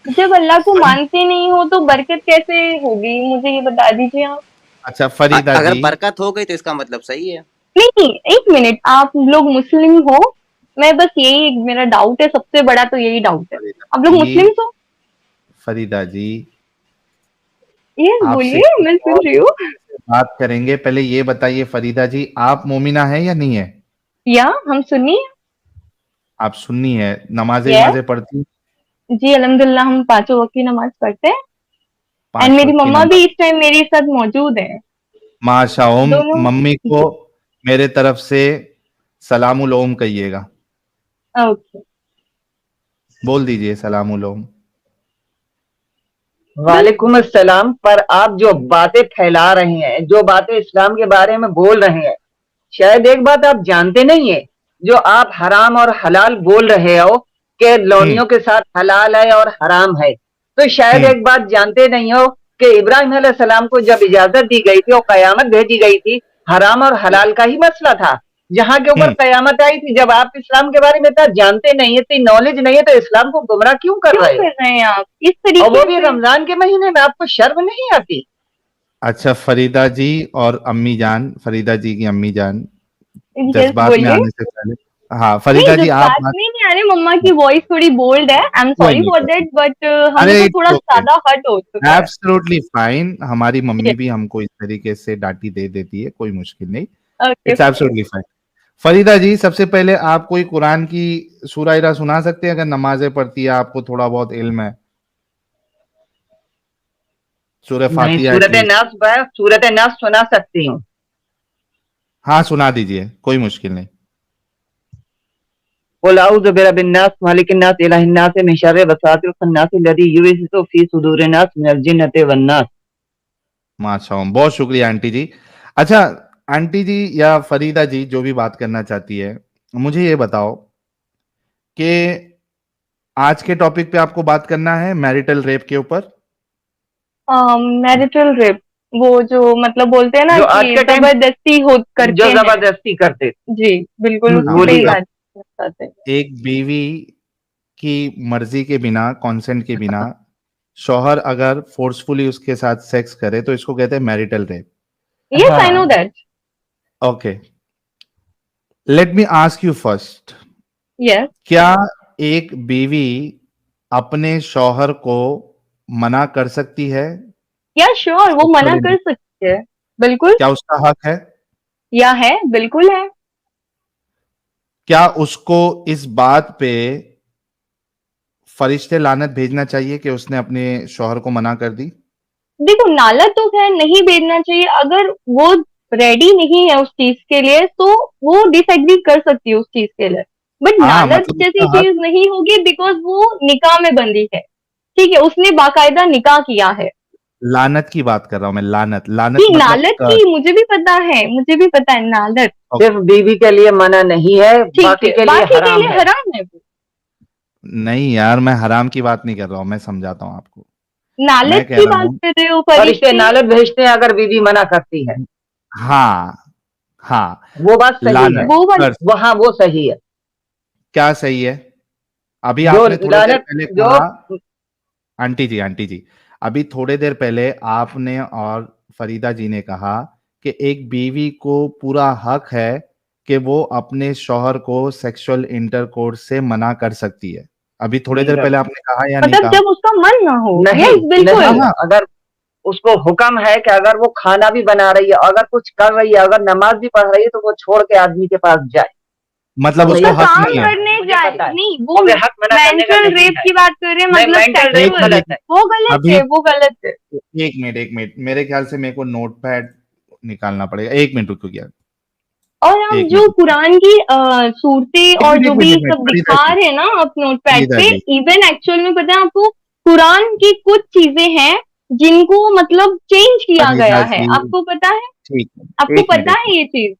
जब अल्लाह को मानते नहीं हो तो बरकत कैसे होगी, मुझे ये बता दीजिए आप। अच्छा फरीदा अगर जी। बरकत हो गई तो इसका मतलब सही है। नहीं, एक मिनट, आप लोग मुस्लिम हो? मैं बस यही एक मेरा डाउट है, सबसे बड़ा तो यही डाउट है। फरीदा आप लोग जी, मुस्लिम हो? फरीदा जी, यस, आपसे बोलिए, कुछ मैं सुन और रही हूँ। से बात करेंगे। पहले ये बताइए फरीदा जी, आप मोमिना है या नहीं है? या हम सुन्नी हैं। आप सुन्नी है, नमाजें यस। वमाजें पढ़ती? जी अल्हम्दुलिल्लाह, हम पांचों वक्त की नमाज पढ़ते हैं। एंड पांच मेरी वक्त की मम्मा नमाज? भी इस टाइम मेरे साथ मौजूद है। माशा ओम। दोनों। मम्मी को जी। मेरे तरफ से सलामुल ओम कहिएगा। ओके। बोल दीजिए सलामुल ओम। बस। वालेकुम अस्सलाम। पर आप जो बातें फैला रहे हैं, जो बातें इस्लाम के बारे में बोल रहे हैं, शायद एक बात आप जानते नहीं है। जो आप हराम और हलाल बोल रहे हो कि हम्म। लौनियों के साथ हलाल है और हराम है, तो शायद हम्म। एक बात जानते नहीं हो कि इब्राहिम अलैहिस्सलाम को जब इजाजत दी गई थी और कयामत भेजी गई थी, हराम और हलाल का ही मसला था। जहां के ऊपर हम्म। कयामत आई थी, जब आप इस्लाम के बारे में इतना जानते नहीं है, इतनी नॉलेज नहीं है, तो इस्लाम को गुमराह क्यों कर क्यों रहे कर हो? रहे हैं आप इस और वो तरीके भी से? रमजान के महीने में, आपको शर्म नहीं आती? अच्छा फरीदा जी और अम्मी जान, फरीदा जी की अम्मी जान, यस, जज्बात में बोलिए। आने से पहले, हाँ नहीं, फरीदा जी आप जज्बात बात। में नहीं आ रहे, मम्मा की वॉइस थोड़ी बोल्ड है, आई एम कोई सॉरी नहीं, फॉर कोई नहीं। दैट, बट अरे हमसे इट्स थोड़ा ओके, ज्यादा हर्ट हो चुका है। Absolutely fine. हमारी मम्मी यस। भी हमको इस तरीके से डांटी दे देती है, कोई मुश्किल नहीं। Okay it's fine. Absolutely fine. Farida ji, सबसे पहले आप कोई कुरान की सूरा इरा सुना सकते हैं? अगर नमाजें पढ़ती है, आपको थोड़ा बहुत इल्म है, सूरह नहीं, फातिहा सूरत एटलीस्ट। नास, सूरत नास सुना सकती हूँ। हाँ सुना दीजिए, कोई मुश्किल नहीं। कुल औज़ु बिरब्बिन नास मालिकिन नास इलाहिन नास मिन शर्रि वसवासिल खन्नास लज़ी युवस्विसु फी सुदूरिन नास मिनल जिन्नति वन नास। माशाअल्लाह, बहुत शुक्रिया आंटी जी। अच्छा आंटी जी या फरीदा जी, जो भी बात करना चाहती है, मुझे ये बताओ कि आज के टॉपिक पे आपको बात करना है मैरिटल रेप के ऊपर। मैरिटल रेप, वो जो मतलब बोलते हैं ना जो आज कि के टाइम जबरदस्ती हो जो करते हैं। जबरदस्ती करते। जी, बिल्कुल उसकी पे ही बोलिए। मतलब बात करना चाहते हैं। एक बीवी की मर्जी के बिना, कंसेंट के बिना, शौहर अगर फोर्सफुली उसके साथ सेक्स करे तो इसको कहते हैं marital rape. Yes, I know हाँ। That. Okay, let me ask you first, yes. क्या एक बीवी अपने शौहर को मना कर सकती है या श्योर, वो मना सेक्सुअल? कर सकती है। बिल्कुल। क्या उसका हक है? या है, बिल्कुल है। क्या उसको इस बात पे फरिश्ते लानत भेजना चाहिए कि उसने अपने शौहर को मना कर दी? देखो, नाला तो खैर नहीं भेजना चाहिए, अगर वो रेडी नहीं है उस चीज के लिए तो वो डिसएग्री कर सकती है उस चीज के लिए। बट हाँ नालत मतलब जैसी उसका हक। चीज नहीं होगी, बिकॉज वो निकाह में बंदी है। ठीक है, उसने बाकायदा निकाह किया है। लानत की बात कर रहा हूं मैं, लानत, जी, लानत मतलब नालत की मुझे भी पता है, मुझे भी पता है नालत। सिर्फ बीवी के लिए मना नहीं है, ठीक बाकी है, के लिए बाकी के हराम लिए है। हराम है वो। नहीं यार, मैं हराम की बात नहीं कर रहा हूं, मैं समझाता हूं आपको। नालत मैं कह की रहा बात हूं, कर रहे हो, फरिश्ते फरिश्ते। नालत भेजते हैं अगर बीवी मना करती है। हाँ, हाँ, वो बात सही लानत है। वो वाली। कर। वहां वो सही है। क्या सही है? अभी जो आपने थोड़े देर लानत पहले जो कहा, आंटी जी, आंटी जी, अभी थोड़े देर पहले आपने और फरीदा जी ने कहा कि एक बीवी को पूरा हक है कि वो अपने शौहर को सेक्सुअल इंटरकोर्स से मना कर सकती है। अभी थोड़ी नहीं देर कर पहले सकती। आपने कहा या नहीं मतलब कहा? जब उसका मन ना हो। नहीं, यस, हाँ बिल्कुल। नहीं, हाँ। अगर उसको हुक्म है कि अगर वो खाना भी बना रही है, अगर कुछ कर रही है, अगर नमाज भी पढ़ रही है, तो वो छोड़ के आदमी के पास जाए। मतलब मुझे उसको उसका हक काम नहीं है? करने मुझे जाए, पता है। नहीं वो मुझे हक मना करने का मेंटल नहीं रेप है। की बात कर रहे हैं, नहीं, मतलब मेंटल रेप एक सेक्सुअल। गलत मिनट, है। वो गलत अभी है, वो गलत है। एक मिनट, एक मिनट, मेरे ख्याल से मेरे को नोट पैड निकालना पड़ेगा। एक मिनट रुको यार, और आप एक जो मिनट, कुरान की सूरतें एक और मिनट, जो एक मिनट, भी एक मिनट, सब फरीदा दिखा जी, रहे हैं ना आप नोटपैड फरीदा पे, जी, इवन एक्चुअल में पता है आपको, कुरान की कुछ चीजें हैं जिनको मतलब चेंज किया गया फरीदा है, जी, आपको पता है? ठीक है, आपको एक मिनट, पता एक मिनट। है ये चीज?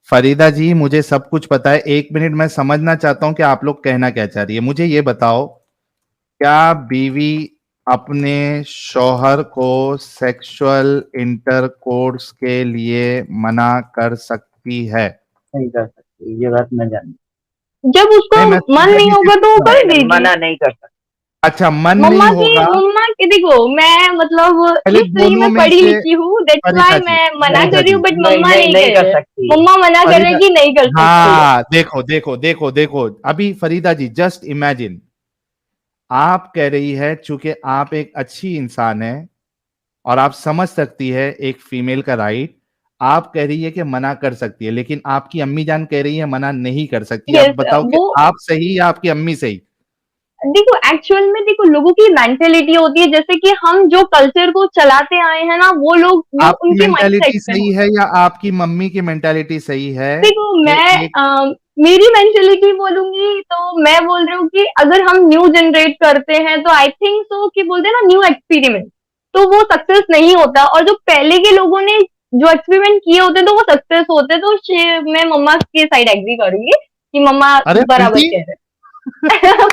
फरीदा जी, मुझे सब कुछ पता है, एक मिनट, मैं समझना चाहता हूँ कि आप लोग कहना क्या चाह रही है। मुझे ये बताओ, क्या बीवी अपने शौहर को सेक्सुअल इंटरकोर्स के लिए मना कर सकती है? नहीं कर सकती, ये बात मैं जानती जब उसको नहीं, मैं मन फरीदा नहीं जी से होगा तो पूछ वो रहा हूँ। कर हूँ। नहीं, देगी। मना नहीं कर सकती। अच्छा, मन नहीं मम्मा होगा। के देखो, मैं मतलब पहले हिस्ट्री दोनों में में पढ़ी से लिखी हूँ, दैट्स फरीदा व्हाई जी, मैं मना फरीदा कर रही जी, हूँ, बट नहीं मम्मा नहीं नहीं नहीं कह कर रहे। सकती है। मम्मा मना कर रहे फरीदा, हैं कि नहीं कर सकती है। हाँ, देखो देखो देखो देखो, अभी फरीदा जी जस्ट इमेजिन, आप कह रही है चूंकि आप एक अच्छी इंसान है और आप समझ सकती है एक फीमेल का राइट, आप कह रही है कि मना कर सकती है, लेकिन आपकी अम्मी जान कह रही है मना नहीं कर सकती। अब यस, बताओ कि वो आप सही या आपकी अम्मी सही? देखो, एक्चुअल में देखो, लोगों की मेंटेलिटी होती है, जैसे कि हम जो कल्चर को चलाते आए हैं ना, वो आपकी उनके माइंडसेट मेंटालिटी में सही होता है है। या आपकी मम्मी की मेंटालिटी सही है देखो, कि मैं एक, मेरी मेंटेलिटी बोलूंगी तो मैं बोल रही हूँ कि अगर हम न्यू जनरेट करते हैं तो आई थिंक सो कि बोलते हैं ना, न्यू एक्सपेरिमेंट, तो वो सक्सेस नहीं होता, और जो पहले के लोगों ने जो एक्सपेरिमेंट किए होते हैं तो वो सक्सेस होते हैं। तो मैं मम्मा के साइड एग्री करूंगी कि मम्मा अरे बराबर पलटी। कह रहे हैं।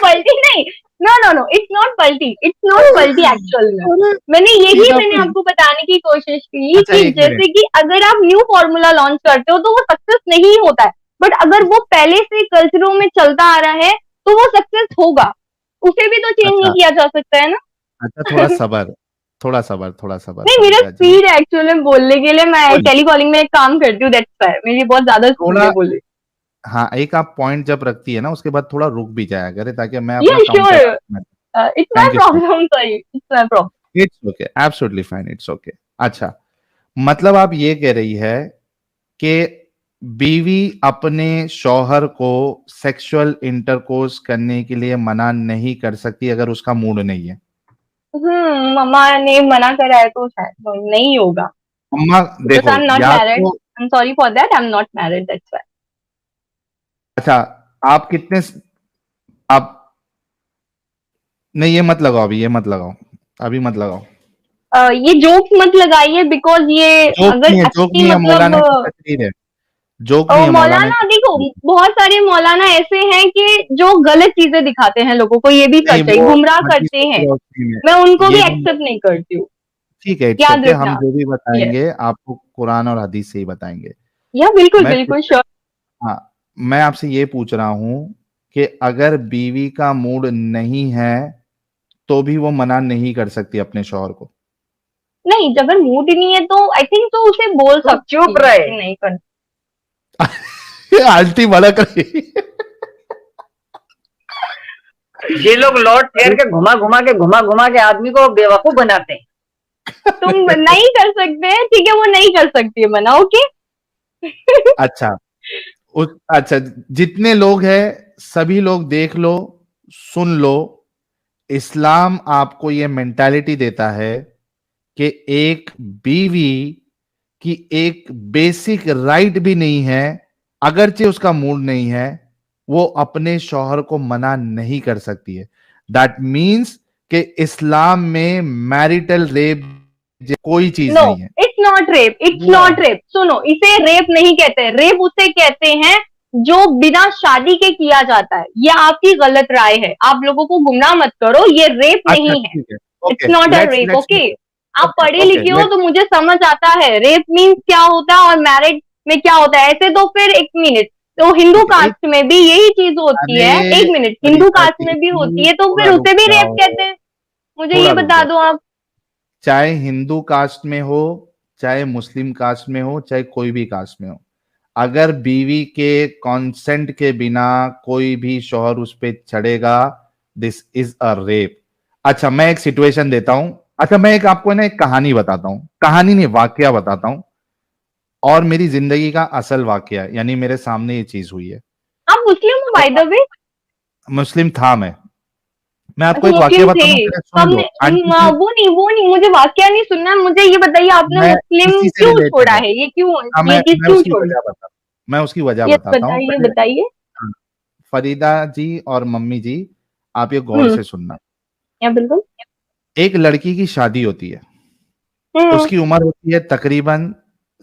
पलटी नहीं, no no no, it's not पलटी, इट्स नॉट पलटी एक्चुअल में। अरे सीधा मैंने पलटी। आपको बताने की कोशिश की अच्छा, कि एक मिनट। जैसे कि अगर आप न्यू फॉर्मूला लॉन्च करते हो तो वो सक्सेस नहीं होता है, बट अगर वो पहले से कल्चरों में चलता आ रहा है तो वो सक्सेस होगा। उसे भी तो चेंज नहीं अच्छा किया जा सकता है ना। अच्छा, थोड़ा सबर, थोड़ा सबर, थोड़ा सबर, नहीं, मेरा फरीदा जी। स्पीड है एक्चुअल में बोलने के लिए, मैं बोलिए। टेलीकॉलिंग में काम करती हूँ, दैट्स व्हाई मेरी बहुत ज्यादा स्पीड थोड़ा, है बोलने। हाँ, एक आप पॉइंट जब रखती है ना उसके बाद थोड़ा रुक भी जाया करे ताकि मैं या अपना counter sure, argument. It's my thank you so problem, sorry, it's my problem. Much. It's okay, absolutely fine, it's okay. अच्छा, मतलब आप ये कह रही है कि बीवी अपने शौहर को सेक्सुअल इंटरकोर्स करने के लिए मना नहीं कर सकती अगर उसका मूड नहीं है। मम्मा ने मना करा है तो शायद तो नहीं होगा, अम्मा, बिकॉज देखो, आई एम नॉट या मैरिड, तो, I am sorry for that, I am not married, that's why. अच्छा, आप कितने, आप, नहीं ये मत लगाओ, अभी ये मत लगाओ, अभी मत लगाओ। ये जोक्स मत लगाइए, बिकॉज ये जोक अगर नहीं है, जोक अच्छी नहीं है, मतलब मौलाना की तकरीर है। जोक नहीं है, मौलाना मौलाना, की देखो, तकरीर है। बहुत सारे मौलाना ऐसे हैं कि जो गलत चीजें दिखाते हैं लोगों को, ये भी नहीं, सच है, वो गुमराह करते हदीसों की हैं। रोशनी में, मैं उनको भी ये भी, एक्सेप्ट नहीं करती हूँ, ठीक है, इट्स याद ओके, हम रखना। जो भी यस, बताएंगे आपको कुरान और हदीस से ही बताएंगे। या बिल्कुल मैं बिल्कुल श्योर। हाँ, मैं आपसे ये पूछ रहा हूं कि अगर बीवी का मूड नहीं है तो भी वो मना नहीं कर सकती अपने शौहर को? नहीं, जब अगर मूड नहीं है तो आई थिंक तो उसे बोल तुम सकती चुप है रहे। कि नहीं करना। आंटी भड़क रही। ये लोग लौट फेर के घुमा घुमा के आदमी को बेवकूफ बनाते हैं। तुम नहीं कर सकते, ठीक है, वो नहीं कर सकती है मना, ओके। अच्छा, अच्छा, जितने लोग हैं सभी लोग देख लो, सुन लो, इस्लाम आपको ये मेंटालिटी देता है कि एक बीवी की एक बेसिक राइट भी नहीं है, अगरचे उसका मूड नहीं है, वो अपने शौहर को मना नहीं कर सकती है। दैट मीन्स कि इस्लाम में मैरिटल रेप कोई चीज नो, नहीं है। It's not rape, it's no, not rape, सुनो, इसे रेप नहीं कहते, रेप उसे कहते हैं जो बिना शादी के किया जाता है। ये आपकी गलत राय है, आप लोगों को गुमराह मत करो, ये रेप अच्छा, नहीं है, ठीक है, it's okay, not a let's rape, let's okay. आप ओके, पढ़े ओके, लिखे हो लेट्स, तो मुझे समझ आता है रेप मीन्स क्या होता है और मैरिज में क्या होता है। ऐसे तो फिर एक मिनट, तो हिंदू ठीक है, एक, कास्ट में भी यही चीज होती अरे है, एक मिनट, हिंदू फरीदा कास्ट जी, में भी होती है, तो थोड़ा फिर रुक उसे भी रेप जाओ, कहते हैं। मुझे ये थोड़ा रुक बता जाओ। दो आप। चाहे हिंदू कास्ट में हो, चाहे मुस्लिम कास्ट में हो, चाहे कोई भी कास्ट में हो, अगर बीवी के कॉन्सेंट के बिना कोई भी शौहर उस पे चढ़ेगा, दिस इज अ रेप। अच्छा, मैं एक सिचुएशन देता हूं। अच्छा, मैं एक आपको ना एक कहानी बताता हूं, कहानी नहीं, वाकया बताता हूं, और मेरी जिंदगी का असल वाकया, यानी मेरे सामने ये चीज हुई है। आप मुस्लिम हो तो बाय द वे? मुस्लिम था मैं आपको अच्छा, एक वाकया मुस्लिम थे। बताता हूं, पहले तो सुन लो आपने आंटी जी। वो नहीं, मुझे वाकया नहीं सुनना, मुझे ये बताइए आपने मैं मुस्लिम इसी से क्यों रिलेटेड छोड़ा है। है, ये क्यों, हाँ, ये चीज मैं क्यों उसकी छोड़ी? वजह बताता मैं उसकी वजह यस, बताता हूँ बताइए पहले। बताइए। हाँ, फरीदा जी और मम्मी जी, आप ये गौर हम्म, से सुनना। या बिल्कुल। एक लड़की की शादी होती है, हम्म, उसकी उम्र होती है तकरीबन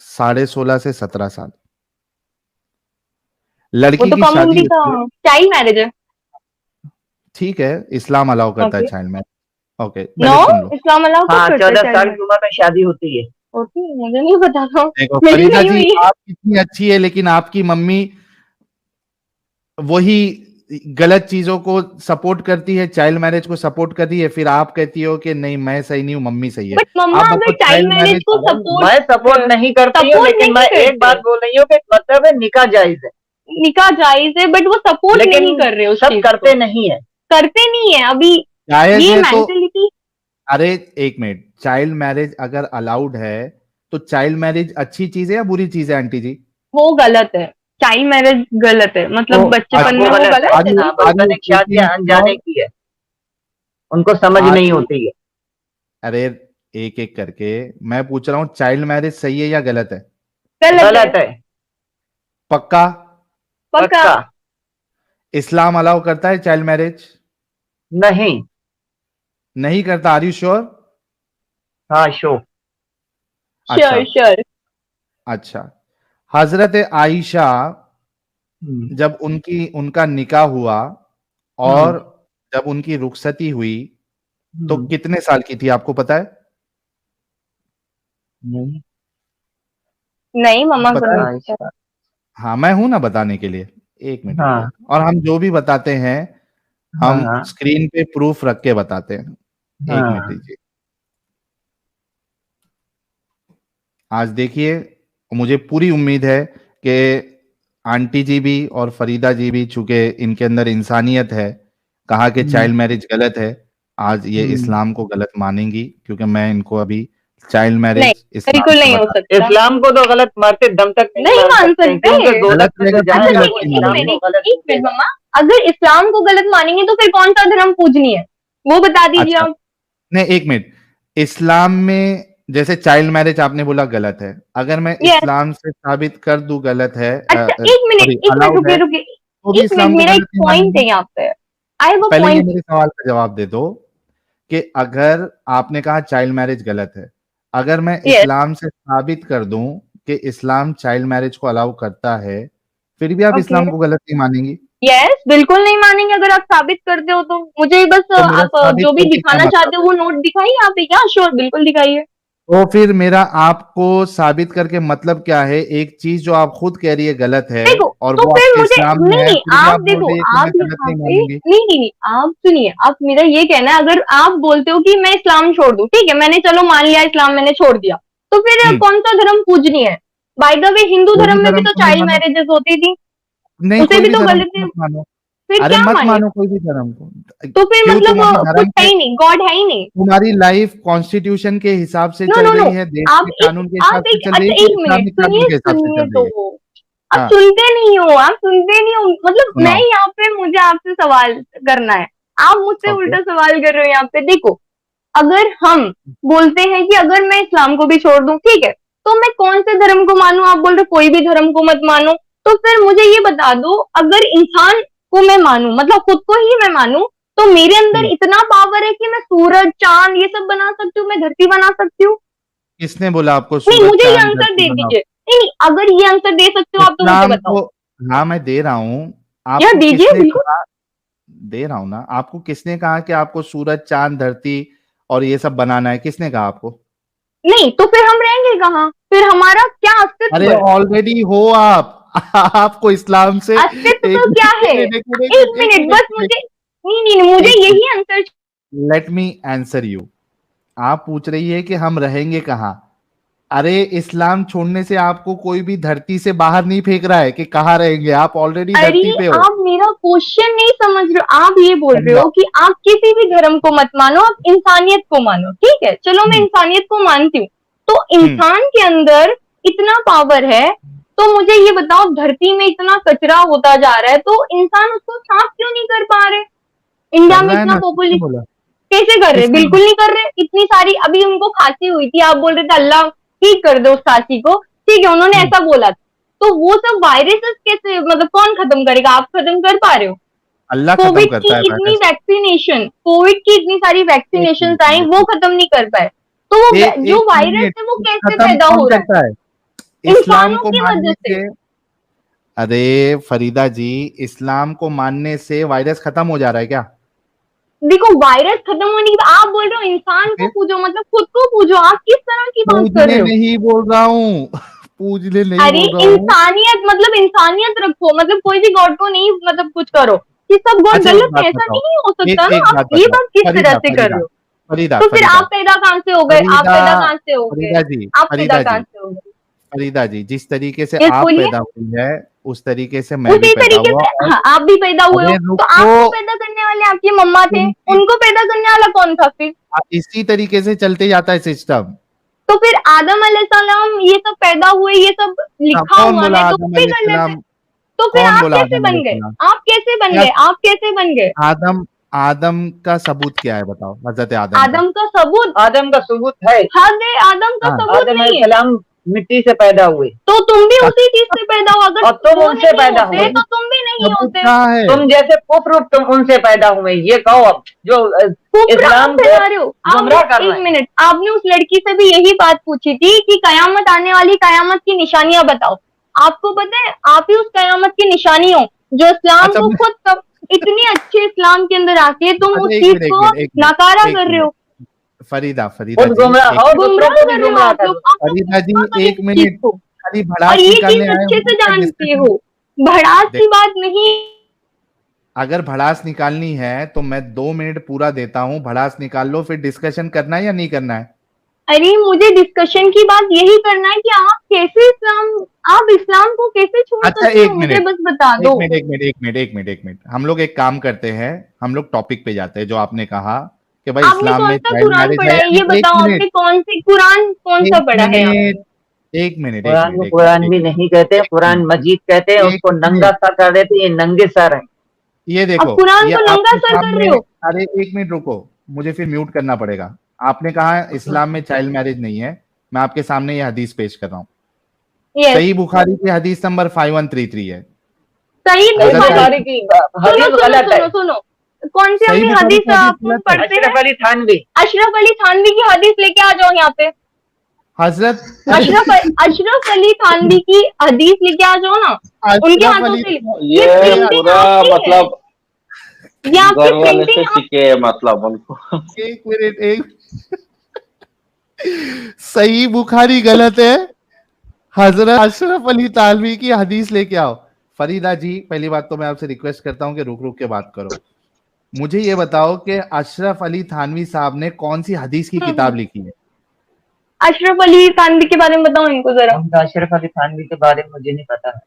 16.5 से 17 साल। वो लड़की तो की कम शादी उम्र का होती है, चाइल्ड मैरिज है। ठीक है, इस्लाम अलाउ करता है okay, child marriage. Okay, no, पहले सुन लो। इस्लाम अलाउ कब हाँ, करता है 14 चाइल्ड साल की मैरिज? उम्र में शादी होती है। ओके, मुझे नहीं पता था, देखो मेरी फरीदा नहीं जी, हुई। आप कितनी अच्छी है, लेकिन आपकी मम्मी वही गलत चीजों को सपोर्ट करती है, चाइल्ड मैरिज को सपोर्ट करती है, फिर आप कहती हो कि नहीं मैं सही नहीं हूँ, मम्मी सही है। बट मम्मा आप अगर बताओ चाइल्ड मैरिज को अरे सपोर्ट मैं सपोर्ट नहीं करती हूँ, support लेकिन नहीं मैं करती एक बात बोल रही हूँ कि मतलब है निकाह जायज है, निकाह जायज है, बट वो सपोर्ट लेकिन नहीं कर रहे उस सब चीज करते को, नहीं है। करते नहीं है अभी जायज ये है तो मेंटेलिटी। अरे एक मिनट, चाइल्ड मैरिज अगर अलाउड है तो चाइल्ड मैरिज अच्छी चीज है या बुरी चीज है आंटी जी? वो गलत है, चाइल्ड मैरिज गलत है, मतलब तो बच्चेपन वो में वो गलत गलत है है ना, ना। बस मैंने क्या किया अनजाने की है, उनको समझ नहीं होती है। अरे एक एक करके मैं पूछ रहा हूँ, चाइल्ड मैरिज सही है या गलत है? गलत है गलत है, पक्का? पक्का। पक्का इस्लाम अलाउ करता है चाइल्ड मैरिज? नहीं। नहीं करता, आर यू श्योर? हाँ शो। अच्छा श्योर श्योर। अच्छा। हजरत आयशा हम्म, जब उनका निकाह हुआ और जब उनकी रुखसती हुई तो हम्म, कितने साल की थी आपको पता है? नहीं। नहीं मम्मा को पता है? नहीं पता। हाँ मैं हूं ना बताने के लिए, एक मिनट रुकिए। हाँ और हम जो भी बताते हैं हाँ हम हाँ स्क्रीन पे प्रूफ रख के बताते हैं। एक मिनट हाँ। दीजिए। आज देखिए, मुझे पूरी उम्मीद है कि आंटी जी भी और फरीदा जी भी, चूंकि इनके अंदर इंसानियत है, कहा कि हम्म, चाइल्ड मैरिज गलत है, आज ये हम्म। इस्लाम को गलत मानेंगी, क्योंकि मैं इनको अभी चाइल्ड नहीं मैरिज इस्लाम बिल्कुल से नहीं हो बता। सकता, इस्लाम को तो गलत मारते दम तक नहीं मान मान सकते हैं, सकते। क्योंकि दो गलत में रहेगा तो तब अच्छा भी जाएगा, गलत वो नहीं एक इस्लाम मानेंगे। मिनट को गलत एक मिनट बोलेगा। मम्मा, अगर इस्लाम को गलत मानेंगे तो फिर कौन सा धर्म पूजनीय है वो बता दीजिए अच्छा आप। नहीं, एक मिनट, इस्लाम में जैसे चाइल्ड मैरिज आपने बोला गलत है, अगर मैं यस। इस्लाम से साबित कर दूं गलत है, अच्छा सॉरी एक मिनट अलाउड रुकिए है, रुकिए, तो भी एक मिनट, इस्लाम को मेरा एक गलत नहीं पॉइंट मानेंगे? है यहाँ पे, आई हैव अ पहले ये पॉइंट। मेरे सवाल का जवाब दे दो कि अगर आपने कहा चाइल्ड मैरिज गलत है, अगर मैं यस इस्लाम से साबित कर दूं कि इस्लाम चाइल्ड मैरिज को अलाउ करता है, फिर भी आप ओके। इस्लाम को गलत नहीं मानेंगी? यस बिल्कुल नहीं मानेंगे अगर आप साबित करते हो तो, मुझे बस तो मेरा आप साबित जो भी करके क्या दिखाना चाहते मतलब हो है? वो नोट दिखाइए आप, क्या श्योर बिल्कुल दिखाइए। तो फिर मेरा आपको साबित करके मतलब क्या है? एक चीज जो आप खुद कह रही है गलत है देखो और तो वो फिर आपके मुझे इस्लाम में नहीं है, नहीं फिर भी आप आप बोल देखो, रही है कि आप मैं गलत यहाँ नहीं पे मानूंगी। नहीं आप सुनिए, आप मेरा ये कहना है अगर आप बोलते हो कि मैं इस्लाम छोड़ दूं, ठीक है मैंने चलो मान लिया इस्लाम मैंने छोड़ दिया, तो फिर हम्म। कौन सा धर्म पूजनीय है? बाय द वे हिंदू कोई भी धर्म में भी धर्म तो को नहीं चाइल्ड मानो, मैरिजेस होती थी, नहीं उसे कोई भी भी तो धर्म गलत को है, मत मानो। फिर अरे क्या मत माने? मानो कोई भी धर्म को। तो फिर क्यों? मतलब तुम्हारे कुछ धर्म है के, ही नहीं, गॉड है ही नहीं। तुम्हारी लाइफ कॉन्स्टिट्यूशन के हिसाब से नो चल नो नो, रही है, देश आप के एक कानून के हिसाब आप से एक चल रही है अच्छा कि एक मिनट इस्लामिक कानून सुनिए के हिसाब से सुनिए चल रही है? तो, आप हाँ सुनते नहीं हो, आप सुनते नहीं हो, मतलब मैं सुनाओ। यहाँ पे मुझे आपसे सवाल करना है, आप मुझसे ओके। उल्टा सवाल कर रहे हो यहाँ पे। देखो अगर हम बोलते हैं कि अगर मैं इस्लाम को भी छोड़ दूं, ठीक है, तो मैं कौन से धर्म को मानूं? आप बोल रहे हो कोई भी धर्म को मत मानो, तो फिर मुझे ये बता दो, अगर इंसान को मैं मानूं, मतलब खुद को ही मैं मानूं, तो मेरे अंदर इतना पावर है कि मैं सूरज चांद ये सब बना सकती हूँ, मैं धरती बना सकती हूँ। किसने बोला आपको नहीं सूरज मुझे ये चांद आंसर धरती दे बनाओ? दीजिए, नहीं नहीं, अगर ये आंसर दे सकते हो आप तो मुझे इस्लाम बताओ। को, हाँ मैं दे रहा हूं यार आपको, दीजिए किसने बिल्कुल। कहा? दे रहा हूं ना आपको, किसने कहा कि आपको सूरज चांद धरती और ये सब बनाना है? किसने कहा आपको? नहीं तो फिर हम रहेंगे कहाँ, फिर हमारा क्या अस्तित्व अरे है? ऑलरेडी हो आप। आपको इस्लाम से अस्तित्व एक तो क्या मिनट है? एक मिनट एक एक मिनट एक मिनट मिनट बस मुझे, नहीं नहीं नहीं, मुझे एक मिनट, यही answer. Let me answer you. आप पूछ रही है कि हम रहेंगे कहाँ? अरे इस्लाम छोड़ने से आपको कोई भी धरती से बाहर नहीं फेंक रहा है कि कहाँ रहेंगे, आप ऑलरेडी अरे धरती पे हो। आप मेरा क्वेश्चन नहीं समझ रहे हो, आप ये बोल रहे हो समझाओ। कि आप किसी भी धर्म को मत मानो, आप इंसानियत को मानो, ठीक है चलो मैं हम्म, इंसानियत को मानती हूँ, तो हम्म, इंसान के अंदर इतना पावर है, तो मुझे ये बताओ धरती में इतना कचरा होता जा रहा है तो इंसान उसको साफ क्यों नहीं कर पा रहे? इंडिया कर में रहा है इतना ना, किसने पॉपुलेशन, बोला? कैसे कर रहे? किसने बिल्कुल नहीं कर रहे, इतनी सारी, अभी उनको खांसी हुई थी, आप बोल रहे थे अल्लाह ठीक कर दो उस खांसी को, ठीक है उन्होंने हम्म, ऐसा बोला था, तो वो सब वायरसेस कैसे, मतलब कौन खत्म करेगा? आप खत्म कर पा रहे हो? अल्लाह खत्म कोविड की करता है इतनी वायरस। वैक्सीनेशन, कोविड की इतनी सारी एक वैक्सीनेशन आई, मिनट वो खत्म नहीं कर पाए, तो वो जो एक वायरस मिनट, है वो कैसे खत्म पैदा कौन हो रहा है? करता है? इस्लाम इंसानों को की वजह मानने से। से, अरे फरीदा जी, इस्लाम को मानने से वायरस खत्म हो जा रहा है क्या? देखो वायरस खत्म होने की आप बोल रहे हो, इंसान को फिर पूजो, मतलब खुद को पूजो, आप किस तरह की बात कर पूजने रहे हो? नहीं बोल रहा हूँ। पूजने नहीं अरे बोल रहा हूँ। इंसानियत, मतलब इंसानियत रखो, मतलब कोई भी गॉड को नहीं मतलब कुछ करो, कि सब गॉड अच्छा, एक गलत बात है, ऐसा बताओ, नहीं हो सकता एक ना। बात आप ये बताओ, बात किस फरीदा तरह से कर रहे हो? फरीदा तो फिर फरीदा आप पैदा कहाँ से हो गए? आप फरीदा पैदा कहाँ से हो गए? फरीदा जी आप पैदा फरीदा कहाँ जी से हो गए? फरीदा जी, जिस तरीके से यस, आप बोलिए। पैदा हुई है उस तरीके से मैं भी उसी पैदा तरीके हुआ। से और हाँ, आप भी पैदा हुए हो, अरे तो आपको रुको, पैदा करने वाले आपकी मम्मा थे, उनकी उनको पैदा करने वाला कौन था फिर? इसी तरीके से चलते जाता है सिस्टम। तो फिर आदम अलैहिस्सलाम ये सब पैदा हुए, ये सब लिखा कौन हुआ बोला है, तो आदम वो भी गलत है। अलैहिस्सलाम? तो फिर कौन आप बोला कैसे आदम बन गए? अलैहिस्सलाम? आप कैसे बन क्या गए? आप कैसे बन गए? आदम आदम का सबूत क्या है बताओ, हजरत आदम का? आदम का सबूत आदम का सबूत है, हद है, आदम का हाँ। सबूत आदम नहीं है। अलैहिस्सलाम मिट्टी से पैदा हुए, तो तुम भी का- उसी चीज से पैदा हो। अगर और तुम वो उनसे नहीं पैदा होते हुए। तो तुम भी नहीं सबूत होते। कहाँ है? तुम जैसे कुफ्र तुम उनसे पैदा हुए, ये कहो अब जो कुफ्र इस्लाम आप को फैला रहे हो। गुमराह कर एक रहे हैं। मिनट, आपने उस लड़की से भी यही बात पूछी थी कि कयामत आने वाली, कयामत की निशानियां बताओ। आपको पता है आप ही उस कयामत की निशानी हो, जो इस्लाम अच्छा को मैं खुद इतने अच्छे इस्लाम के अंदर आके तुम उस अरे चीज को नकारा कर रहे हो, फरीदा खुद जी गुमराह हो, दूसरों गुमराह को कर भी रहे हो गुमराह आप कर लोग। रहे आप लोग फरीदा जी गुमराह कर एक इस चीज मिनट, को, खाली और भड़ास ये निकालने चीज आए अच्छे हो से क्या जानते discussion? हो। भड़ास की बात नहीं। अगर भड़ास निकालनी है तो मैं 2 मिनट पूरा देता हूँ, भड़ास निकाल लो, फिर डिस्कशन करना है या नहीं करना है? अरे मुझे डिस्कशन की बात यही करना है कि आप कैसे आप इस्लाम को कैसे छोड़ अच्छा सकते एक हो, मुझे मिनट, बस बता दो। एक मिनट, हम लोग एक काम करते हैं, हम लोग टॉपिक पे जाते हैं। जो आपने कहा कि भाई आपने इस्लाम कौन में सा चाइल्ड कुरान मैरिज पढ़ा है है, या ये नहीं? एक बताओ। मिनट, आपने कौन सी कुरान कौन सा एक पढ़ा है आपने? मिनट, एक मिनट, एक कुरान को मिनट, कुरान भी नहीं कहते, एक कुरान मिनट, मजीद कहते हैं। एक उसको नंगा मिनट, सर कर देते, ये नंगे सर है। ये अब देखो, कुरान ये को नंगा आपके सर कर सामने। रहे हो। अरे एक मिनट रुको, मुझे फिर म्यूट करना पड़ेगा। आपने कहा इस्लाम में चाइल्ड मैरिज नहीं है, मैं आपके सामने ये हदीस पेश कर रहा हूँ। यस, सही बुखारी की हदीस नंबर 5133 है। सही सही हजरत बुखारी। बुखारी की सुनो हदीस सुनो गलत है। सुनो सुनो, कौन सी सही अपनी बुखारी हदीस की हदीस तुम गलत है। पढ़ते अशरफ हैं? अली थानवी, अशरफ अली थानवी की हदीस लेके आ जाओ यहाँ पे। हजरत अशरफ अली थानवी की हदीस लेके आ जाओ ना, उनके अशरफ हाथों अली, से। ये प्रिंटिंग पूरा आपकी है, मतलब ये आपकी घर वाले प्रिंटिंग से सीखे हैं, मतलब उनको। एक मिनट, एक सही बुखारी गलत है, हजरत अशरफ अली तालवी की हदीस लेके आओ। फरीदा जी, पहली बात तो मैं आपसे रिक्वेस्ट करता हूं कि रुक रुक के बात करो। मुझे ये बताओ कि अशरफ अली थानवी साहब ने कौन सी हदीस की किताब लिखी है? अशरफ अली थानवी के बारे में बताओ इनको जरा। उनका अशरफ अली थानवी के बारे में मुझे नहीं पता है।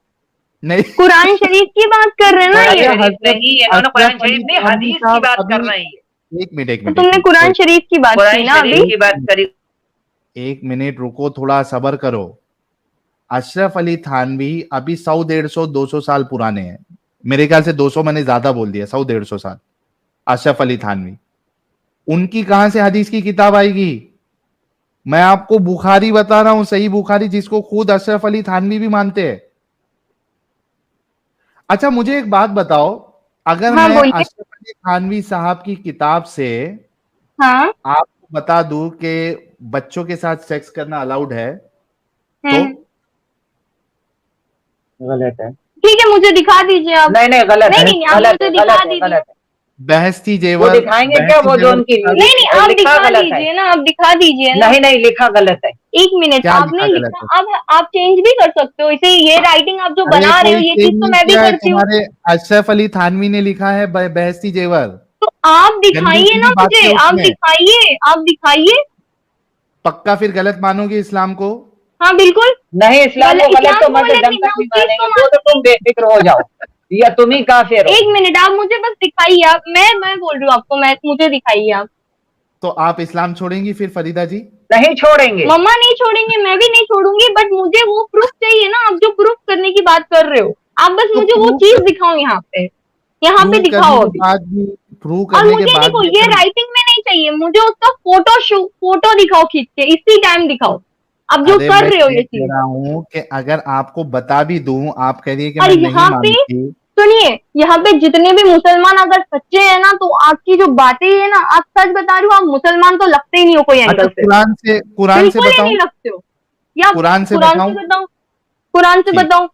नहीं, कुरान शरीफ की बात कर रहे हैं ना अरे ये। हजरत नहीं, इन्होंने कुरान अशरफ अली शरीफ नहीं, थानवी हदीस की साहब बात कर अभी रहे हैं। एक मिनट, एक तो मिनट, तुमने कुरान शरीफ की बात की कुरान ना शरीफ अभी। की बात करी। एक मिनट रुको, थोड़ा सबर करो। अशरफ अली थानवी अभी 100, 150, 200 साल पुराने हैं। मेरे ख्याल से 200 मैंने ज्यादा बोल दिया, 100, 150 साल। अशरफ अली थानवी, उनकी कहां से हदीस की किताब आएगी? मैं आपको बुखारी बता रहा हूं, सही बुखारी, जिसको खुद अशरफ अली थानवी भी मानते हैं। अच्छा मुझे एक बात बताओ, अगर हाँ मैं बोलिए। अशरफ अली थानवी साहब की किताब से हाँ। आपको बता दूं कि बच्चों के साथ सेक्स करना अलाउड है, तो हम्म। गलत है। ठीक है, मुझे दिखा दीजिए आप। नहीं नहीं, गलत है, नहीं, आप गलत मुझे है, दिखा गलत है, दीजिए। गलत है। बहस्ती वो जेवर, दिखाएंगे क्या? वो जो उनकी नहीं, आप लिखा दिखा गलत है। दीजिए ना, आप दिखा दीजिए ना। नहीं नहीं, लिखा गलत है। एक मिनट, क्या आपने लिखा गलत लिखा, अब आप चेंज भी कर सकते हो इसे। ये राइटिंग आप जो अरे बना रहे हो, कोई ये चेंज चीज तो नहीं मैं भी किया है, करती हूँ। तुम्हारे अशरफ अली थानवी ने लिखा है बहस्ती जेवर। तो आप गंदी दिखाइए ना गंदी बातें मुझे, आप उसमें। दिखाइए, आप दिखाइए। पक्का फिर गलत मानोगे इस्लाम को? हाँ बिल्कुल। नहीं, इस्लाम को गलत इस्लाम तो को मत गलत जब नहीं, तक मैं नहीं उस चीज को मानेंगे, वो तो तुम बेफिक्र हो जाओ, या तुम ही काफिर हो। एक मिनट, आप मुझे बस दिखाइए। आप मैं बोल रही हूँ आपको, मुझे दिखाइए आप। तो आप इस्लाम छोड़ेंगी फिर फरीदा जी? नहीं छोड़ेंगे। मम्मा नहीं छोड़ेंगे, मैं भी नहीं छोड़ूंगी, बट मुझे वो प्रूफ चाहिए ना। आप जो प्रूफ करने की बात कर रहे हो, आप बस तो मुझे वो proof- चीज दिखाओ यहाँ पे, यहाँ पे प्रूव दिखाओ करने के अभी। बाद भी, प्रूव और करने के मुझे बाद देखो, भी ये अगर- राइटिंग में नहीं चाहिए मुझे, उसका फोटो दिखाओ खींच के, इसी टाइम दिखाओ। अब जो अरे कर मैं रहे हो ये ये कह चीज। रहा हूँ कि अगर आपको बता भी दूं, आप कह रही है कि और मैं नहीं यहाँ पे मानती। सुनिए, यहाँ पे जितने भी मुसलमान अगर सच्चे हैं ना, तो आपकी जो बातें है ना, आप सच बता रही हो, आप मुसलमान तो लगते ही नहीं हो कोई अच्छा एंगल से। कुरान से बिल्कुल ही बताऊं? नहीं लगते हो। या कुरान से कुरान बताऊं? से बताओ, कुरान से ठीक। बताओ।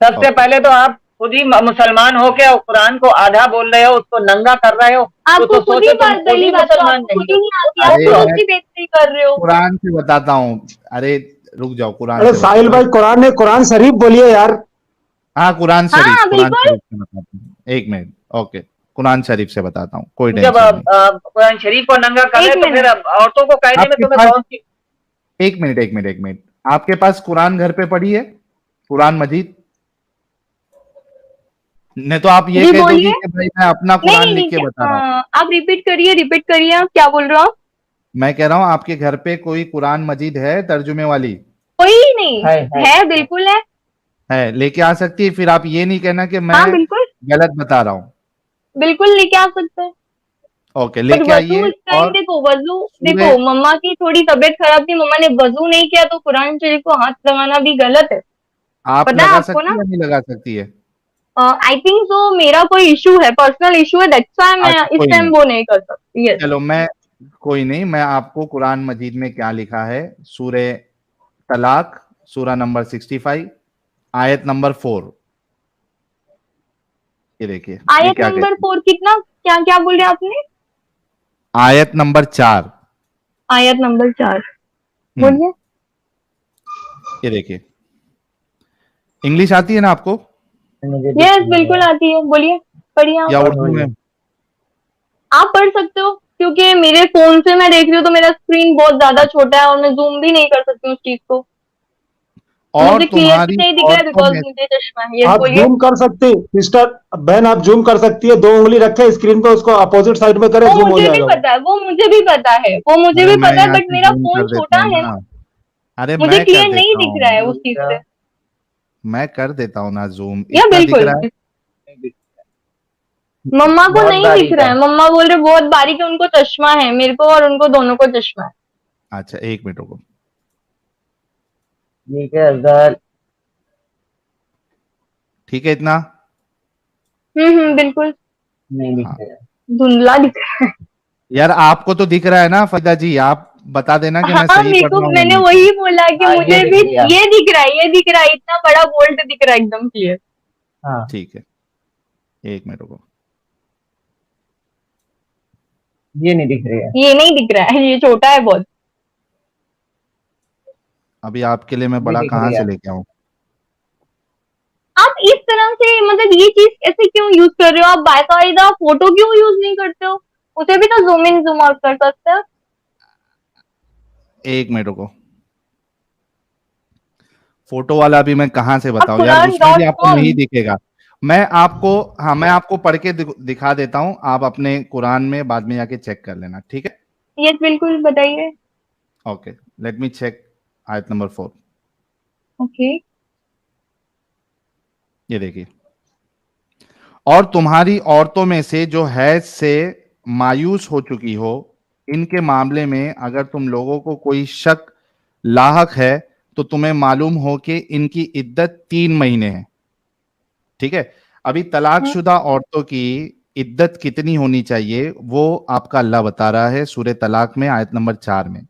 सबसे पहले तो आप खुद ही मुसलमान हो के और कुरान को आधा बोल रहे हो, उसको नंगा कर रहे हो। आपको खुद ही सोचो तुम खुद पहली ही बात तो मुसलमान आपको खुद नहीं ही हो। नहीं आती, अरे आप खुद मैं उसकी बेइज्जती कर रहे हो। कुरान से बताता हूँ। अरे रुक जाओ, कुरान अरे से साहिल बताता भाई, कुरान शरीफ बोलिए यार। हूँ। हाँ कुरान हाँ, शरीफ, कुरान बिल्कुल। शरीफ से बताता हूँ। एक मिनट, ओके, कुरान शरीफ से बताता हूँ, कोई जब टेंशन नहीं। कुरान शरीफ को नंगा कर एक रहे तो मिनट। फिर औरतों को कायदे में आपके तुम्हें पास कौन सी? एक मिनट, एक मिनट, एक मिनट, आपके पास कुरान घर पे पड़ी है, कुरान मजीद? नहीं तो आप ये जी कह दोगी बोलिए। कि भाई मैं अपना नहीं कुरान नहीं लिख नहीं के बता रहा हूँ। आप रिपीट करिए, आप क्या बोल रहे हो? मैं कह रहा हूँ आपके घर पे कोई कुरान मजीद है तर्जुमे वाली? कोई नहीं है। है, बिल्कुल है। है, लेके आ सकती है? फिर आप ये नहीं कहना कि मैं हाँ बिल्कुल, गलत बता रहा हूँ। बिल्कुल लेके आ सकते हैं। ओके, बट लेके वजू आइए। उस टाइम और देखो, वजू सूरे देखो, मम्मा की थोड़ी तबीयत खराब थी, मम्मा ने वजू नहीं किया तो कुरान शरीफ को हाथ लगाना भी गलत है। आप पता है लगा आपको सकती ना? है या नहीं लगा सकती है? आई थिंक सो, मेरा कोई इशू है, पर्सनल इशू है, दैट्स व्हाई मैं अच्छा, इस कोई टाइम नहीं, वो नहीं कर सकती। यस। चलो मैं, कोई नहीं, मैं आपको कुरान मजीद में क्या लिखा है, सूरे तलाक, सूरा नंबर 65, आयत नंबर 4, ये देखिए, ये आयत क्या नंबर कहती है। 4 कितना, क्या क्या बोल रहे आपने? आयत नंबर 4। आयत नंबर 4 बोलिए। ये देखिए, इंग्लिश आती है ना आपको मुझे यस बिल्कुल आती है, बोलिए, पढ़िए आप। या उर्दू में? आप पढ़ सकते हो, क्योंकि मेरे फोन से मैं देख रही हूँ तो मेरा स्क्रीन बहुत ज्यादा छोटा है और मैं जूम भी नहीं कर सकती हूँ उस चीज को। और मुझे क्लियरली तुम्हारी नहीं दिख रहा है औरतों बिकॉज में, मुझे चश्मा है। यस आप बोलिए। जूम कर सकते, सिस्टर बहन, आप जूम कर सकती है, 2 उंगली रखे स्क्रीन पे, उसको अपोजिट साइड में करें, वो जूम हो मुझे भी जाएगा वो। पता है, वो मुझे भी पता है, वो मुझे अरे भी मैं पता है, यहाँ बट से मेरा जूम फोन कर देता छोटा हूँ है ना, ना, अरे मुझे मैं कर क्लियर नहीं देता दिख रहा है हूँ, उस चीज से। मैं कर देता हूँ ना जूम, या इतना दिख बिल्कुल, रहा है। मम्मा को बहुत नहीं दिख बारीक रहा है। है, मम्मा बोल रहे बहुत बारीक है, उनको चश्मा है, मेरे को और उनको दोनों को चश्मा है। अच्छा, एक मिनट रुको, ठीक है अफजल। ठीक है इतना। बिल्कुल। नहीं दिख हाँ, रहा। धुंधला दिख रहा है। यार आपको तो दिख रहा है ना फरीदा जी, आप बता देना कि मैं हाँ सही मेरे पढ़ को, रहा हूँ या मैंने नहीं पढ़ वही रहा बोला कि हाँ ये मुझे दिख भी लिया। ये दिख रहा है, ये दिख रहा है, इतना बड़ा बोल्ट दिख रहा है, एकदम क्लियर। हाँ हूँ। ठीक है, एक मिनट रुको, ये नहीं दिख रही है। ये नहीं दिख रहा है, ये छोटा है बहुत। अभी आपके लिए मैं ये बड़ा दिख कहाँ रही से है। लेके आऊँ? आप इस तरह से, मतलब ये चीज ऐसे क्यों यूज कर रहे हो? आप बाकायदा फोटो क्यों यूज नहीं करते हो? उसे भी तो जूम इन जूम आउट कर सकते हो। एक मिनट रुको, फोटो वाला भी मैं कहाँ से आप बताऊं यार, कुरान उसमें भी डॉट आपको कॉम नहीं दिखेगा। मैं आपको, हाँ मैं आपको पढ़ के दिखा देता हूँ, आप अपने कुरान में बाद में जाके चेक कर लेना, ठीक है? यस बिल्कुल, बताइए। ओके, लेट मी चेक, आयत नंबर 4, ओके। ये देखिए, और तुम्हारी औरतों में से जो हैज से मायूस हो चुकी हो, इनके मामले में अगर तुम लोगों को कोई शक लाहक है तो तुम्हें मालूम हो कि इनकी इद्दत 3 महीने है, ठीक है? अभी तलाकशुदा औरतों की इद्दत कितनी होनी चाहिए वो आपका अल्लाह बता रहा है सूरह तलाक में, आयत नंबर 4 में।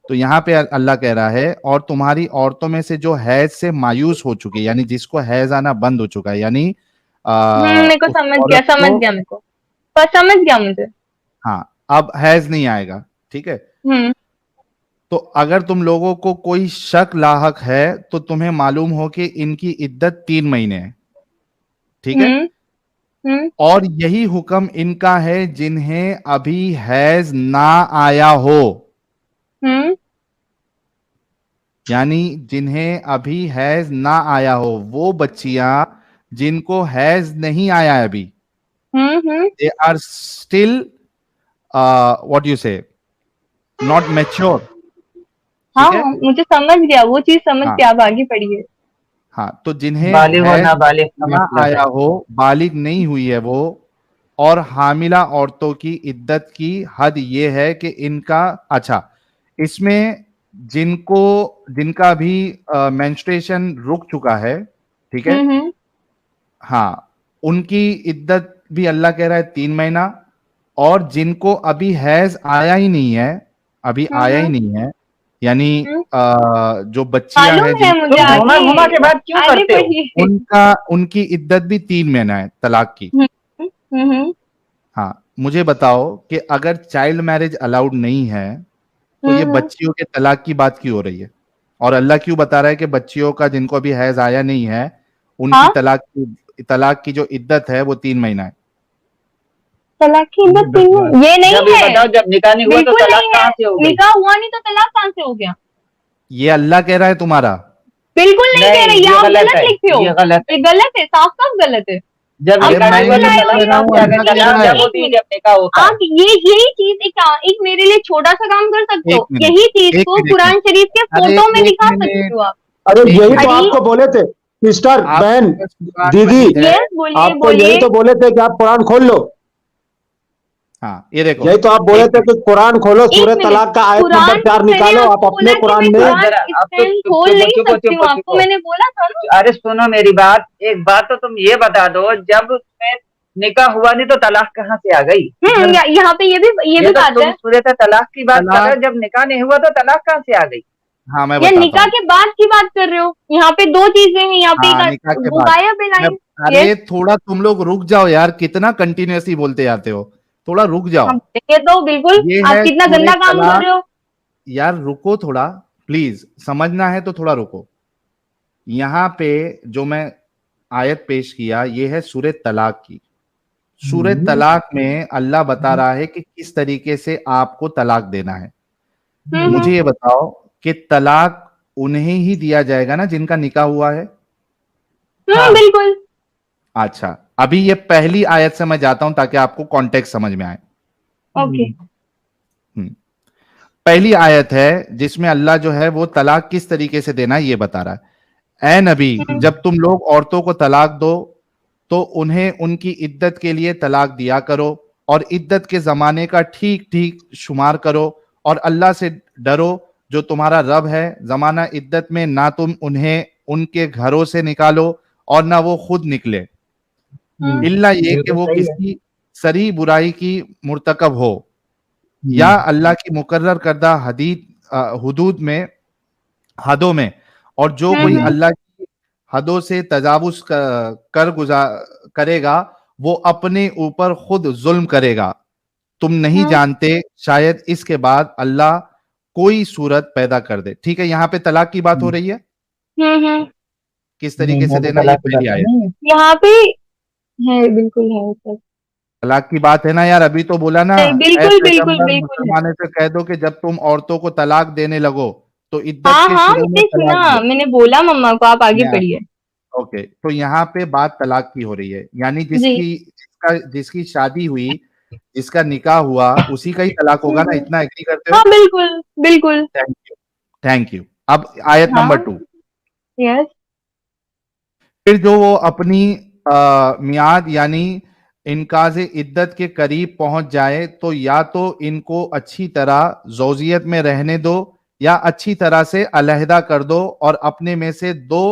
तो यहाँ पे अल्लाह कह रहा है, और तुम्हारी औरतों में से जो हैज से मायूस हो चुकी है, यानी जिसको हैज आना बंद हो चुका है, यानी मेरे को उस समझ गया, औरत समझ को, गया मेरे को, पर समझ गया मुझे। हाँ, अब हैज नहीं आएगा, ठीक है? हम्म तो अगर तुम लोगों को कोई शक लाहक है तो तुम्हें मालूम हो कि इनकी इद्दत 3 महीने है, ठीक है? हम्म हम्म और यही हुक्म इनका है जिन्हें अभी हैज ना आया हो, हम्म यानी जिन्हें अभी हैज ना आया हो, वो बच्चियां जिनको हैज नहीं आया है अभी, हम्म। They are still what you say, not mature, हाँ ठीक है? मुझे समझ गया, वो चीज समझ हाँ, गया, आप आगे पढ़िए। हाँ, तो जिन्हें बालिग और हैज नाबालिग का ना मतलब आया है। हो, बालिग नहीं हुई है वो, और हामिला औरतों की इद्दत की हद ये है कि इनका, अच्छा, इसमें जिनको, जिनका भी मेंस्ट्रुएशन रुक चुका है, ठीक है, हम्म। हाँ, उनकी इद्दत भी अल्लाह कह रहा है 3 महीना, और जिनको अभी हैज आया ही नहीं है, अभी आया ही हम्म नहीं है, यानी हम्म। जो बच्चियां मालूम हैं है जिन, मुझे, तुम घुमा आगे घुमा के बात क्यों आगे करते हो? पढ़िए। उनकी इद्दत भी 3 महीना है तलाक की। हम्म हाँ, मुझे बताओ कि अगर चाइल्ड मैरिज अलाउड नहीं है तो ये हम्म। बच्चियों के तलाक की बात क्यों हो रही है? और अल्लाह क्यों बता रहा है कि बच्चियों का, जिनको अभी हैज आया नहीं है, उनकी हाँ तलाक की जो इद्दत है वो 3 महीना है? तलाक की इद्दत 3 महीने, ये नहीं जब ये है, बताओ, जब निकाह नहीं हुआ तो बिल्कुल तलाक नहीं कहाँ है, से हो गई? निकाह हुआ नहीं तो तलाक कहाँ से हो गया? ये अल्लाह कह रहा है तुम्हारा। बिल्कुल नहीं कह रहे, नहीं, ये आप गलत गलत है, लिखते हो, ये गलत है। ये गलत है, साफ साफ गलत है। जब आप अरे निकाह मैं नहीं कहाँ हुआ से ये तो लाए हो नहीं ये? कह रहा तलाक हूँ, कहाँ से आ अल्लाह गई? कह क्या रहा है। जब एक होती है मिनट, जब निकाह होता है? आप यही चीज एक मेरे लिए छोटा सा काम कर सकते एक हो, मिनट, यही चीज एक को मिनट, कुरान शरीफ के अरे फोटो में एक दिखा सकते मिनट, हो आप। अरे एक यही तो मिनट, हदीस, आपको बोले थे सिस्टर, आप बहन, बस कुरान दीदी, मजीद है। यस, बोलिए आपको यही बोलिए। तो बोले थे कि आप कुरान खोल लो। हाँ ये देखो, यही तो आप बोले एक थे मिनट, कि कुरान खोलो, एक सूरह मिनट, तलाक का आयत नंबर कुरान तो 4 मैंने निकालो, आप आपको अपने बोला कि कुरान मैं में। अब कुरान जरा इस अब टाइम खोल चुप नहीं चुप सकती चुप हूँ, आपको चुप। मैंने बोला था ना। अरे सुनो मेरी बात, एक बात तो तुम ये बता दो, जब उसमें निकाह हुआ नहीं तो तलाक कहाँ से आ गई? यहाँ पे ये ये भी तो बात तुम है। सूरत तलाक की बात कर रहे तलाक, हो, जब निकाह नहीं हुआ तो तलाक कहाँ से आ गई? हाँ मैं या बताता निकाह हूँ। के बाद की बात कर रहे हो? यहाँ पे दो चीजें हैं, यहाँ पे हाँ एक निकाह के वो बाद गायब है मैं, लाइन। यस, अरे थोड़ा तुम लोग रुक जाओ यार, कितना कंटिन्यूअसली बोलते जाते हो, थोड़ा रुक जाओ। हम ये तो बिल्कुल, ये आप है कितना सूरह गंदा काम कर तलाक। रहे हो। यार रुको थोड़ा, प्लीज, समझना है तो थोड़ा रुको। यहाँ पे जो मैं आयत पेश किया, ये है सूरह तलाक की। सूरह तलाक में अल्लाह बता रहा है कि किस तरीके से आपको तलाक देना है। मुझे ये बताओ कि तलाक उन्हें ही दिया जाएगा ना जिनका निकाह हुआ है? बिल्कुल। अच्छा, अभी ये पहली आयत से मैं जाता हूं ताकि आपको कॉन्टेक्स्ट समझ में आए। ओके। पहली आयत है जिसमें अल्लाह जो है वो तलाक किस तरीके से देना है ये बता रहा है। ऐ नबी, जब तुम लोग औरतों को तलाक दो तो उन्हें उनकी इद्दत के लिए तलाक दिया करो और इद्दत के जमाने का ठीक ठीक शुमार करो और अल्लाह से डरो जो तुम्हारा रब है। जमाना इद्दत में ना तुम उन्हें उनके घरों से निकालो और ना वो खुद निकले, इल्ला ये कि बिल्कुल वो सही है। किसी सरी बुराई की मुर्तकब हो या अल्लाह की मुकर्रर करदा हुदूद में, हदों में, और जो कोई अल्लाह की हदों से तजावुज कर गुजार करेगा वो अपने ऊपर खुद जुल्म करेगा। तुम नहीं जानते शायद इसके बाद अल्लाह कोई सूरत पैदा कर दे। ठीक है, यहाँ पे तलाक की बात हो रही है, हम्म। किस नहीं, तरीके से यहाँ पे देना, ये तलाक की पहली बात आयत। नहीं है। यहाँ पे है, बिल्कुल है सर। तलाक की बात है ना यार, अभी तो बोला ना। नहीं, ऐ बिल्कुल बिल्कुल पैगंबर बिल्कुल है। मुसलमानों से कह दो कि जब तुम औरतों को तलाक देने लगो तो इद्दत हाँ के हाँ, शुरू में मैंने तलाक सुना, दो। मैंने बोला मम्मा को, आप आगे मैं पढ़िए। ओके, तो यहाँ पे बात तलाक की हो रही है, यानी जी। जिसकी शादी हुई, जिसका निकाह हुआ, उसी का ही तलाक होगा ना, इतना एग्री करते हो? हाँ बिल्कुल बिल्कुल। Thank you, thank you. अब आयत नंबर हाँ 2। यस। फिर जो वो अपनी मियाद यानी इनकाज इद्दत के करीब पहुंच जाए तो या तो इनको अच्छी तरह जोजियत में रहने दो या अच्छी तरह से अलहदा कर दो और अपने में से 2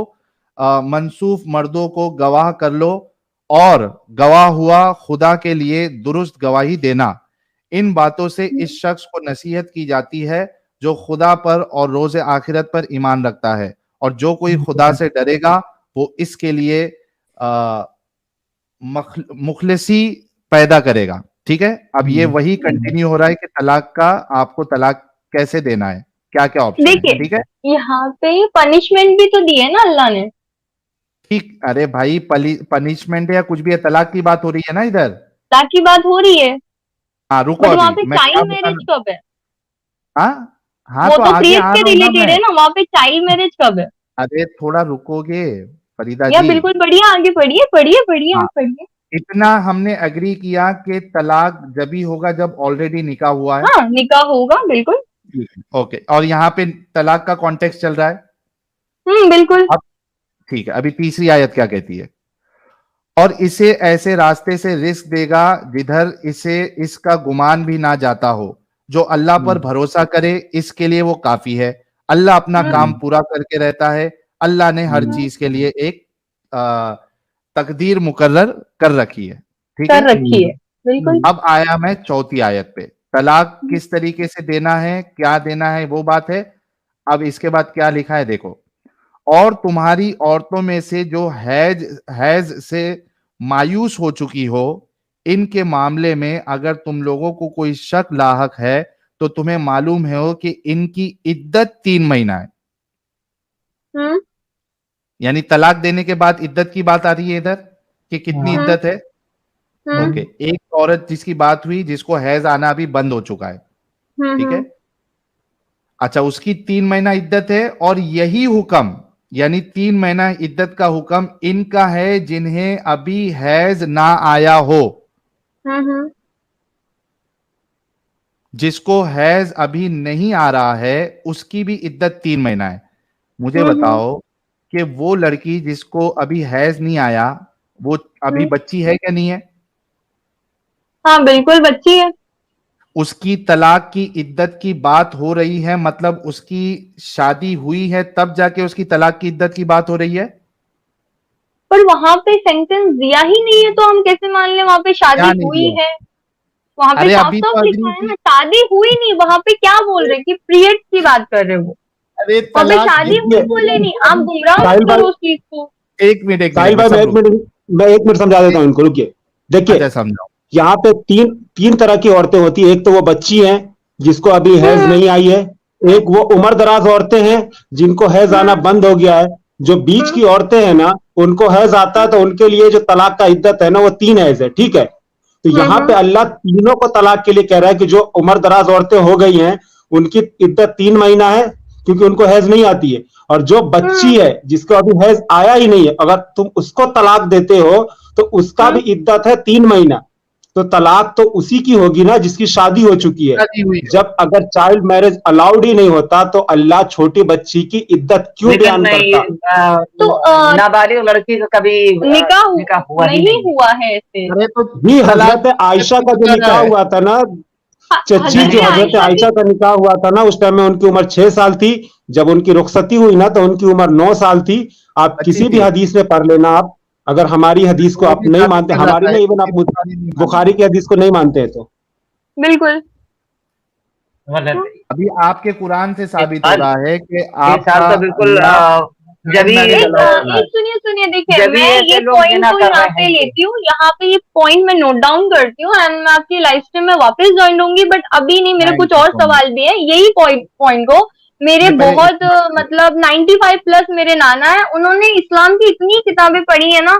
मनसूफ मर्दों को गवाह कर लो और गवाह हुआ खुदा के लिए दुरुस्त गवाही देना। इन बातों से इस शख्स को नसीहत की जाती है जो खुदा पर और रोज आखिरत पर ईमान रखता है, और जो कोई खुदा से डरेगा वो इसके लिए मुखलिसी पैदा करेगा। ठीक है, अब ये वही कंटिन्यू हो रहा है कि तलाक का, आपको तलाक कैसे देना है, क्या क्या ऑप्शन है। देखिए, ठीक है, यहाँ पे पनिशमेंट भी तो दी है ना अल्लाह ने। ठीक, अरे भाई पनिशमेंट या कुछ भी है, तलाक की बात हो रही है ना इधर। ताकि बात हो रही है, हाँ रुको, बट वहां अभी पे मैं क्या चाइल्ड मैरिज बताना। कब है? हाँ हाँ, वो तो तो आगे प्रीस्ट आ के रहा हूं ना रिलेटेड मैं। है ना, वहां पे चाइल्ड मैरिज कब है? अरे थोड़ा रुकोगे फरीदा या जी। बिल्कुल, बढ़िया, आगे पढ़िए पढ़िए पढ़िए, हाँ, आप पढ़िए। इतना हमने एग्री किया कि तलाक जभी होगा जब ऑलरेडी निकाह हुआ है। हाँ, निकाह होगा बिल्कुल। ओके, और यहाँ पे तलाक का कॉन्टेक्स्ट चल रहा है। बिल्कुल। अब ठीक है, अभी तीसरी आयत क्या कहती है? और इसे ऐसे रास्ते से रिस्क देगा जिधर इसे इसका गुमान भी ना जाता हो। जो अल्लाह पर भरोसा करे इसके लिए वो काफी है। अल्लाह अपना काम पूरा करके रहता है। अल्लाह ने हर चीज के लिए एक तकदीर मुकर्रर कर रखी है। ठीक है, कर रखी है, बिल्कुल। अब आया मैं चौथी आयत पे। तलाक किस तरीके से देना है, क्या देना है, वो बात है। अब इसके बाद क्या लिखा है देखो। और तुम्हारी औरतों में से जो हैज से मायूस हो चुकी हो, इनके मामले में अगर तुम लोगों को कोई शक लाहक है तो तुम्हें मालूम है कि इनकी इद्दत 3 महीना है। हम्म यानी तलाक देने के बाद इद्दत की बात आ रही है इधर कि कितनी हम्म इद्दत है। ओके, एक औरत जिसकी बात हुई जिसको हैज आना अभी बंद हो चुका है, ठीक है। अच्छा, उसकी 3 महीना इद्दत है, और यही हुक्म यानी 3 महीना इद्दत का हुक्म इनका है जिन्हें अभी हैज ना आया हो। जिसको हैज अभी नहीं आ रहा है उसकी भी इद्दत 3 महीना है। मुझे बताओ कि वो लड़की जिसको अभी हैज नहीं आया वो अभी बच्ची है क्या नहीं है? हाँ बिल्कुल बच्ची है। उसकी तलाक की इद्दत की बात हो रही है, मतलब उसकी शादी हुई है तब जाके उसकी तलाक की इद्दत की बात हो रही है। पर वहां पे सेंटेंस दिया ही नहीं है, तो हम कैसे मान लें वहां पे क्या शादी नहीं हुई दिया? है? वहां पे अरे साफ अभी साफ तो लिखा अग्री है की। ना, शादी हुई नहीं। वहां पे क्या बोल रहे हैं कि पीरियड्स की बात कर रहे हो, अरे वहां पे तलाक शादी की हुई बोले नहीं। आप गुमराह मत साहिल भाई, करो उस चीज को। एक मिनट साहिल मैं भाई, सब रुक। मैं एक मिनट समझा देता हूँ इनको, रुकिए। अच्छा देखिए, समझाओ। यहाँ पे तीन तीन तरह की औरतें होती है। एक तो वो बच्ची हैं जिसको अभी हैज नहीं आई है, एक वो उम्र दराज औरतें हैं जिनको हैज आना बंद हो गया है, जो बीच की औरतें हैं ना उनको हैज आता है, तो उनके लिए जो तलाक का इद्दत है ना वो 3 हैज है, ठीक है। तो यहाँ पे अल्लाह तीनों को तलाक के लिए कह रहा है कि जो उम्र दराज औरतें हो गई हैं उनकी इद्दत 3 महीना है, क्योंकि उनको हैज नहीं आती है। और जो बच्ची है जिसको अभी हैज आया ही नहीं है, अगर तुम उसको तलाक देते हो तो उसका भी इद्दत है 3 महीना। तो तलाक तो उसी की होगी ना जिसकी शादी हो चुकी है। शादी हुई है। जब अगर चाइल्ड मैरिज अलाउड ही नहीं होता तो अल्लाह छोटी बच्ची की इद्दत क्यों लेकिन बयान नहीं, करता? तो नाबालिग लड़की का कभी निकाह हुआ ही नहीं नहीं। हुआ है इससे। अरे तो भी तलाक हजरत आयशा का जो कर रहा निकाह है। हुआ था ना, चच्ची, हजरत जो हजरत आयशा आयशा भी का निकाह हुआ था ना, उस टाइम में उनकी उम्र 6 साल थी। जब उनकी रुखसती हुई ना तो उनकी उम्र 9 साल थी। आप बच्ची किसी भी थी। हदीस में पढ़ लेना। आप अगर हमारी हदीस को वो आप भी नहीं साबित मानते, कर हमारी जाता है नहीं, इवन कि आप बुखारी नहीं मानी। बुखारी की हदीस को नहीं मानते हैं तो बिल्कुल। अभी आपके कुरान से साबित हो आज रहा है कि इस साल आपका तो बिल्कुल अल्लाह जब चाइल्ड मैरिज एक अलाउ कर रहा है। एक सुनिए सुनिए, देखिए जब मैं ऐसे ये लोग पॉइंट जिना को कर यहाँ रहे पे हैं ये। लेती हूँ, यहाँ पे ये पॉइंट मैं नोट डाउन करती हूँ एंड मैं आपकी लाइव स्ट्रीम में वापस ज्वाइन होंगी, बट अभी नहीं, मेरे थैंक कुछ यू और सो मच। सवाल भी है। यही पॉइंट को मेरे मैं पहले बहुत मतलब 95 प्लस मेरे नाना है, उन्होंने इस्लाम की इतनी किताबें पढ़ी है ना,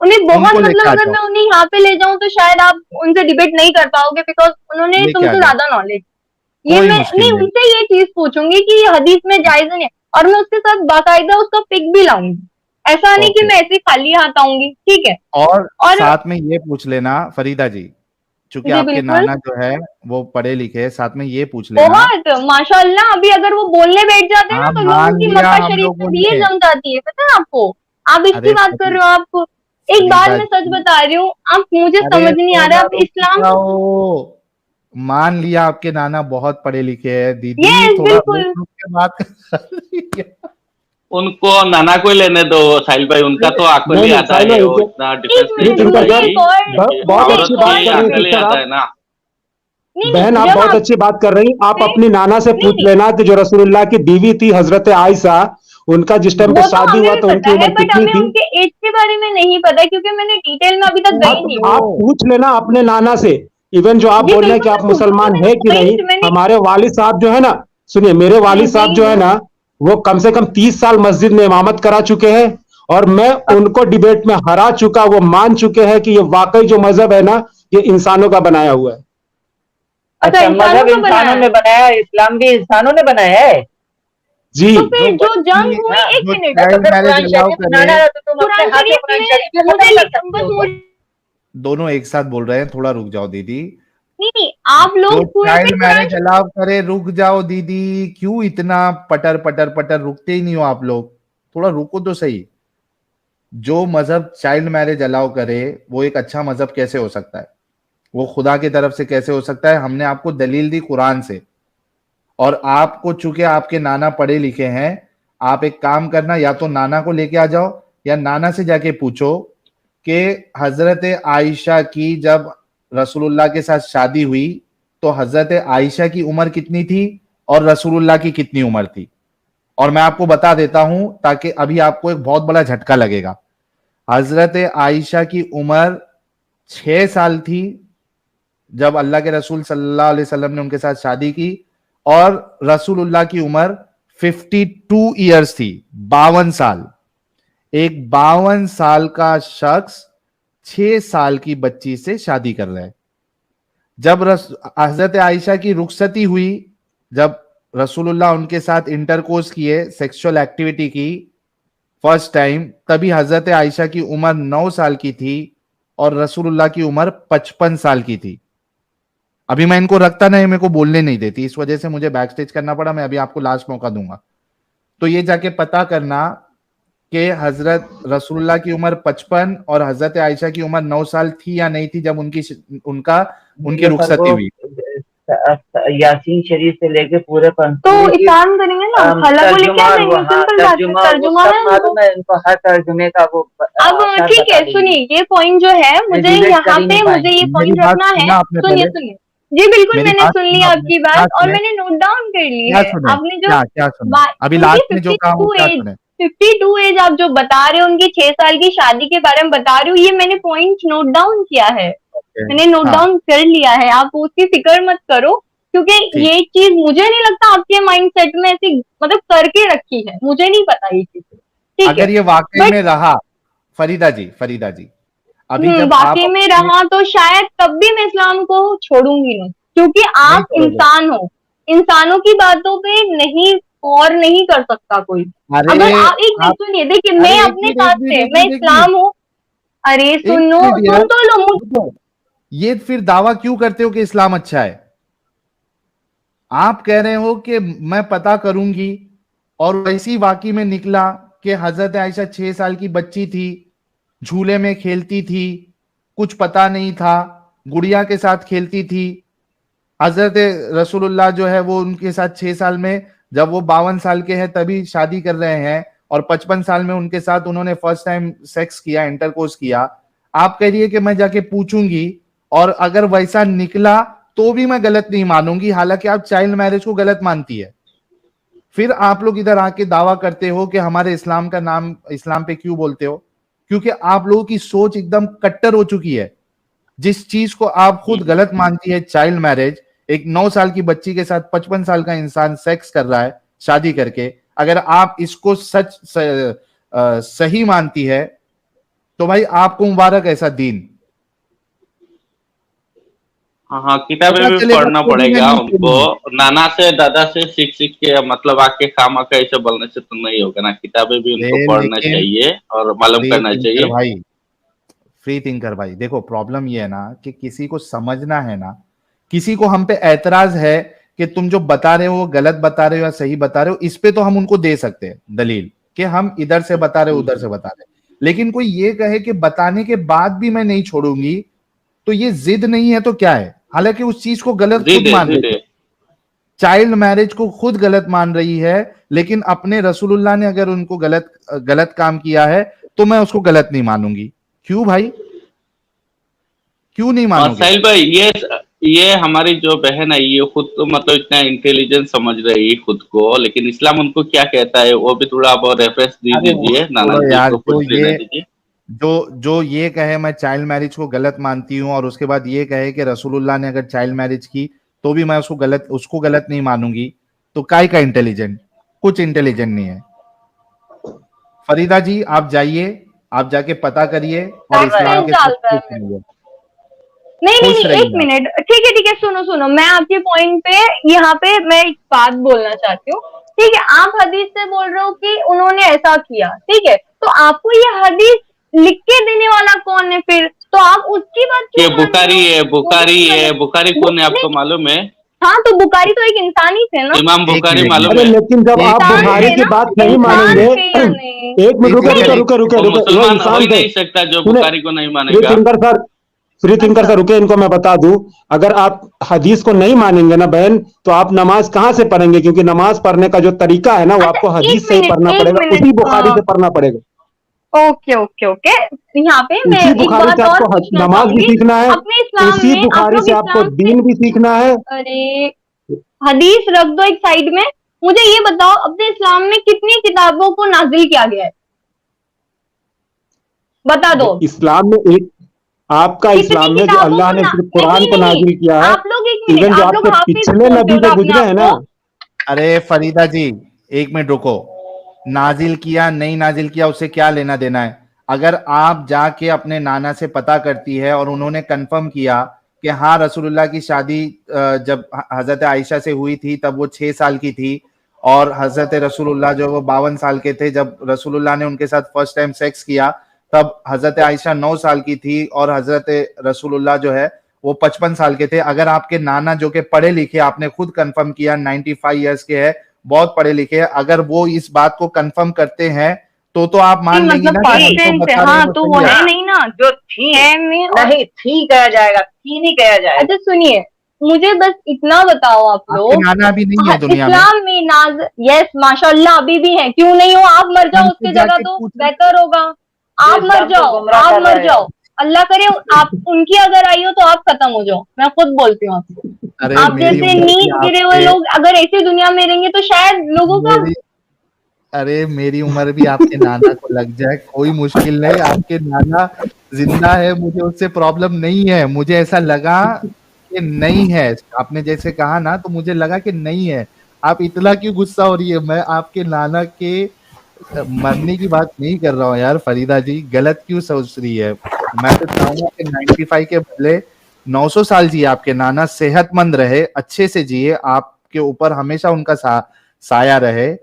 उन्हें बहुत उनको लेके मतलब आ अगर जाओ, मैं उन्हें यहाँ पे ले जाऊं तो शायद आप उनसे डिबेट नहीं कर पाओगे, बिकॉज उन्होंने लेके आ तुमसे जाओ, ज्यादा नॉलेज। ये कोई मैं मुश्किल नहीं, नहीं। उनसे ये चीज पूछूंगी कि ये हदीस में जायज नहीं है, और मैं उसके साथ बाकायदा उसका पिक भी लाऊंगी। ऐसा नहीं कि ओके, मैं ऐसे ही खाली हाथ आऊंगी, ठीक है। और और साथ में ये पूछ लेना फरीदा जी, चूंकि जी आपके बिल्कुल, नाना जो है वो पढ़े लिखे हैं, साथ में ये पूछ लेना। बहुत माशाल्लाह। अभी अगर वो बोलने बैठ जाते हैं ना हाँ तो लोगों मान की लिया मक्का हम शरीफ में लोगों भीड़ ने। जम जाती है, पता है आपको? आप इसकी अरे बात कर रहे हो। आप एक बात फरीदा मैं सच जी, बता रही हूँ, आप मुझे अरे समझ नहीं आ रहा, थोड़ा आप रुक इस्लाम। जाओ। मान लिया आपके नाना बहुत पढ़े लिखे हैं, दीदी यस थोड़ा रुक बिल्कुल। रुक के बात कर। उनको नाना को ही लेने दो साहिल भाई, उनका तो अकल नहीं ही नहीं, आता साहिल है, भाई, वो इतना डिफेंस एक नहीं रुक मिनट, कर इनका मुझे सर, पाएगी एक और, क्योंकि बहुत मुझे अच्छी औरत एक की बात और कर रही है अकल ही सिस्टर आता आप। है ना। नहीं बहन, नहीं, आप जब बहुत आप अच्छी बात कर रही हैं। आप पे अपनी नाना से नहीं पूछ नहीं, लेना कि जो रसूलुल्लाह की बीवी थी हजरत आयशा, उनका जिस टाइम पे वो तो शादी हमें हुआ भी तो पता उनकी है, उम्र बट कितनी हमें थी? उनके एज के बारे में नहीं पता, क्योंकि मैंने डिटेल में अभी तक गई पूछ नहीं लो। हूँ। आप पूछ लेना अपने नाना से। इवन जो आप जी बोल रहे हैं कि बिल्कुल, आप मैं पूछूंगी। मुसलमान मैंने है कि नहीं, पॉइंट मैंने हमारे वालिद साहब जो है ना, सुनिए, मेरे वालिद जी साहब जो है ना, वो कम से कम 30 साल मस्जिद में इमामत करा चुके हैं, और मैं उनको डिबेट में हरा चुका। वो मान चुके हैं कि ये वाकई जो मजहब है ना, ये इंसानों का बनाया हुआ है। अच्छा, अच्छा, इंसानों मजहब का बनाया इंसानों है। ने बनाया, इस्लाम भी इंसानों ने बनाया है। जी। तो जो फिर जो जंग बच्ची हुई, हाँ, एक जो मिनट, तो चाइल्ड फिर मैरिज कुरान अलाउ शरीफ करे, बनाना है तो तुम अपने कुरान हाथ से शरीफ कुरान में शरीफ में मुझे खत्म कर सकते बस हो तुम। मुझे दोनों एक साथ बोल रहे हैं, थोड़ा रुक जाओ दीदी। नहीं नहीं, आप जो लोग पूरा चाइल्ड फिर कुरान मैरिज अलाउ करे, रुक जाओ दीदी, क्यों इतना पटर पटर पटर, रुकते ही नहीं हो आप लोग, थोड़ा रुको तो सही। जो मजहब चाइल्ड मैरिज अलाउ करे वो एक अच्छा मजहब कैसे हो सकता है? वो खुदा की तरफ से कैसे हो सकता है? हमने आपको दलील दी कुरान से, और आपको चूंकि आपके नाना पढ़े लिखे हैं, आप एक काम करना, या तो नाना को लेके आ जाओ या नाना से जाके पूछो कि हजरत आयशा की जब रसूलुल्लाह के साथ शादी हुई तो हजरत आयशा की उम्र कितनी थी और रसूलुल्लाह की कितनी उम्र थी। और मैं आपको बता देता हूं ताकि अभी आपको एक बहुत बड़ा झटका लगेगा। हजरत आयशा की उम्र 6 साल थी जब अल्लाह के रसूल सल्लल्लाहु अलैहि वसल्लम ने उनके साथ शादी की, और रसूलुल्लाह की उम्र 52 ईयर्स थी, 52 साल। एक 52 साल का शख्स 6 साल की बच्ची से शादी कर रहे हैं। जब हजरत आयशा की रुखसती हुई, जब रसूलुल्लाह उनके साथ इंटरकोर्स किए, सेक्सुअल एक्टिविटी की फर्स्ट टाइम, तभी हजरत आयशा की उम्र 9 साल की थी और रसूलुल्लाह की उम्र 55 साल की थी। अभी मैं इनको रखता नहीं, मेरे को बोलने नहीं देती, इस वजह से मुझे बैक स्टेज करना पड़ा। मैं अभी आपको लास्ट मौका दूंगा, तो ये जाके पता करना कि हजरत रसूलुल्लाह की उम्र 55 और हजरत आयशा की उम्र 9 साल थी या नहीं थी जब उनकी रुखसती हुई। यासीन शरीफ से लेके पूरे तो इस्लाम करेंगे ना, खाला बोले क्या करेंगे, सिंपल बात है, तर्जुमा है मालूम है इनको, हर तर्जुमे का वो अब ठीक है। सुनिए, ये पॉइंट जो है, मुझे यहाँ पे मुझे ये पॉइंट रखना है। सुनिए जी, बिल्कुल मैंने सुन ली आपकी बात और मैंने नोट डाउन कर ली है। आपने जो अभी लास्ट में जो कहा 52 एज आप जो बता रहे हो, उनकी 6 साल की शादी के बारे में बता रहे हो, ये मैंने पॉइंट नोट डाउन किया है, मैंने नोट डाउन कर लिया है। आप उसकी फिक्र मत करो, क्योंकि ये चीज मुझे नहीं लगता आपके माइंडसेट में ऐसी मतलब करके रखी है, मुझे नहीं पता ये चीज। ठीक है, अगर ये वाकई में रहा फरीदा जी, अभी जब वाकई में रहा तो शायद तब भी मैं इस्लाम को छोड़ूंगी नहीं, क्योंकि आप इंसान हो, इंसानों की बातों पे नहीं और नहीं कर सकता कोई। अगर आप एक सुनिए, देखिए मैं अपने पास से मैं इस्लाम हूँ। अरे सुनो, सुन तो लो। ये फिर दावा क्यों करते हो कि इस्लाम अच्छा है? आप कह रहे हो कि मैं पता करूंगी, और वैसी वाकई में निकला कि हजरत आयशा 6 साल की बच्ची थी, झूले में खेलती थी, कुछ पता नहीं था, गुड़िया के साथ खेलती थी। हजरत रसूलुल्लाह जो है वो उनके साथ 6 साल में, जब वो 52 साल के हैं तभी शादी कर रहे हैं, और 55 साल में उनके साथ उन्होंने फर्स्ट टाइम सेक्स किया, इंटरकोर्स किया। आप कह रही है कि मैं जाके पूछूंगी, और अगर वैसा निकला तो भी मैं गलत नहीं मानूंगी, हालांकि आप चाइल्ड मैरिज को गलत मानती है। फिर आप लोग इधर आके दावा करते हो कि हमारे इस्लाम का नाम, इस्लाम पे क्यों बोलते हो? क्योंकि आप लोगों की सोच एकदम कट्टर हो चुकी है। जिस चीज को आप खुद गलत मानती है, चाइल्ड मैरिज, एक 9 साल की बच्ची के साथ 55 साल का इंसान सेक्स कर रहा है शादी करके, अगर आप इसको सही मानती है तो भाई आपको मुबारक ऐसा दीन। हाँ, किताबें भी पढ़ना पड़ेगा उनको, नाना से दादा से सीख के, मतलब आके खामा का ऐसे बोलने से तो नहीं होगा ना। किताबें भी उनको पढ़ना चाहिए और मालूम करना चाहिए। भाई फ्री थिंकर भाई, देखो प्रॉब्लम ये है ना कि किसी को समझना है ना, किसी को हम पे ऐतराज है कि तुम जो बता रहे हो वो गलत बता रहे हो या सही बता रहे हो, इस पे तो हम उनको दे सकते हैं दलील कि हम इधर से बता रहे हो उधर से बता रहे, लेकिन कोई ये कहे कि बताने के बाद भी मैं नहीं छोड़ूंगी, तो ये जिद नहीं है तो क्या है? हालांकि उस चीज को गलत खुद मान रही है, चाइल्ड मैरिज को खुद गलत मान रही है, लेकिन अपने रसूलुल्लाह ने अगर उनको गलत काम किया है तो मैं उसको गलत नहीं मानूंगी। क्यों भाई, क्यों नहीं मानोगे? साहिल भाई, ये हमारी जो बहन है, ये खुद तो मतलब इतना इंटेलिजेंट समझ रही है खुद को, लेकिन इस्लाम उनको क्या कहता है वो भी थोड़ा आप रेफरेंस दीजिए नाना जी को। जो ये कहे मैं चाइल्ड मैरिज को गलत मानती हूँ और उसके बाद ये कहे कि रसूलुल्लाह ने अगर चाइल्ड मैरिज की तो भी मैं उसको गलत नहीं मानूंगी, तो काय का इंटेलिजेंट? कुछ इंटेलिजेंट नहीं है। फरीदा जी आप जाइए, आप जाके पता करिए और इस्लाम के नहीं, एक मिनट, ठीक है, सुनो, मैं आपके पॉइंट पे यहाँ पे मैं एक बात बोलना चाहती हूँ। ठीक है, आप हदीस से बोल रहे हो कि उन्होंने ऐसा किया, ठीक है, तो आपको ये हदीस लिख के देने वाला कौन है फिर? तो आप उसकी बात क्यों? बुखारी कौन है आपको मालूम है? हाँ, तो बुखारी तो एक इंसान ही थे ना, इमाम बुखारी मालूम है। लेकिन जब आप बुखारी की बात नहीं मानेंगे, एक मिनट रुके, इंसान नहीं सकता जो बुखारी को नहीं मानेगा। फ्री थिंकर सर रुके, इनको मैं बता दूं, अगर आप हदीस को नहीं मानेंगे ना बहन, तो आप नमाज कहां से पढ़ेंगे? क्योंकि नमाज पढ़ने का जो तरीका है ना, वो आपको हदीस से ही पढ़ना पड़ेगा, उसी बुखारी से पढ़ना पड़ेगा। ओके, यहाँ पे मैं एक बात और पूछना नमाज भी सीखना है, उसी बुखारी से आपको दीन भी सीखना है। अरे हदीस रख दो एक साइड में, मुझे ये बताओ अपने इस्लाम में कितनी किताबों को नाजिल किया गया है? बता दो। इस्लाम में एक आपका इस्लाम में जो अल्लाह ने सिर्फ कुरान को नाजिल किया है, इवन जो आपके पिछले नबी जो गुजरे हैं ना। अरे फरीदा जी एक मिनट रुको, नाजिल किया नहीं नाजिल किया उससे क्या लेना देना है? अगर आप जाके अपने नाना से पता करती है और उन्होंने कंफर्म किया कि हाँ रसूलुल्लाह की शादी जब हजरत आयशा से हुई थी तब वो 6 साल की थी, और हजरत रसूलुल्लाह जो वो 52 साल के थे जब रसूलुल्लाह ने उनके साथ फर्स्ट टाइम सेक्स किया, तब हजरत आयशा 9 साल की थी और हजरत रसूलुल्लाह जो है वो 55 साल के थे। अगर आपके नाना जो कि पढ़े लिखे, आपने खुद कंफर्म किया 95 ईयर्स के है, बहुत पढ़े लिखे, अगर वो इस बात को कंफर्म करते हैं तो आप मान लेंगी मतलब ना कि पास्ट हम टेंस तो है, बता रहे हाँ हैं वो तो सही वो है। है नहीं ना, जो थी है में और नहीं थी कहा जाएगा, थी नहीं कहा जाएगा। अच्छा सुनिए, मुझे बस इतना बताओ आप आपके लोग, नाना अभी नहीं है दुनिया में? इस्लाम में नाज, यस माशाल्लाह अभी भी है, क्यों नहीं हो, आप मर जाओ उनसे उसके जगह जाके तो पूछो। बेहतर होगा। आप ये मर इस्लाम को जाओ, गुमराह आप कर मर रहे जाओ, हो। अल्लाह करे आप उनकी अगर आई हो तो आप खत्म हो जाओ, मैं खुद बोलती हूँ आपको। अरे आप मेरी जैसे उम्र भी नीच गिरे हुए आपके लोग अगर ऐसी दुनिया में रहेंगे तो शायद लोगों का मेरी अरे मेरी उम्र भी आपके नाना को लग जाए, कोई मुश्किल नहीं। आपके नाना जिंदा है, मुझे उससे प्रॉब्लम नहीं है। मुझे ऐसा लगा कि नहीं है, आपने जैसे कहा ना तो मुझे लगा कि नहीं है। आप इतना क्यों गुस्सा हो रही है? मैं आपके नाना के मरने की बात नहीं कर रहा हूँ यार फरीदा जी, गलत क्यों सोच रही है? मैं तो चाहूंगा कि 95 के बदले 900 साल जिए आपके नाना, सेहतमंद रहे, अच्छे से जिए, आपके ऊपर हमेशा उनका साया रहे।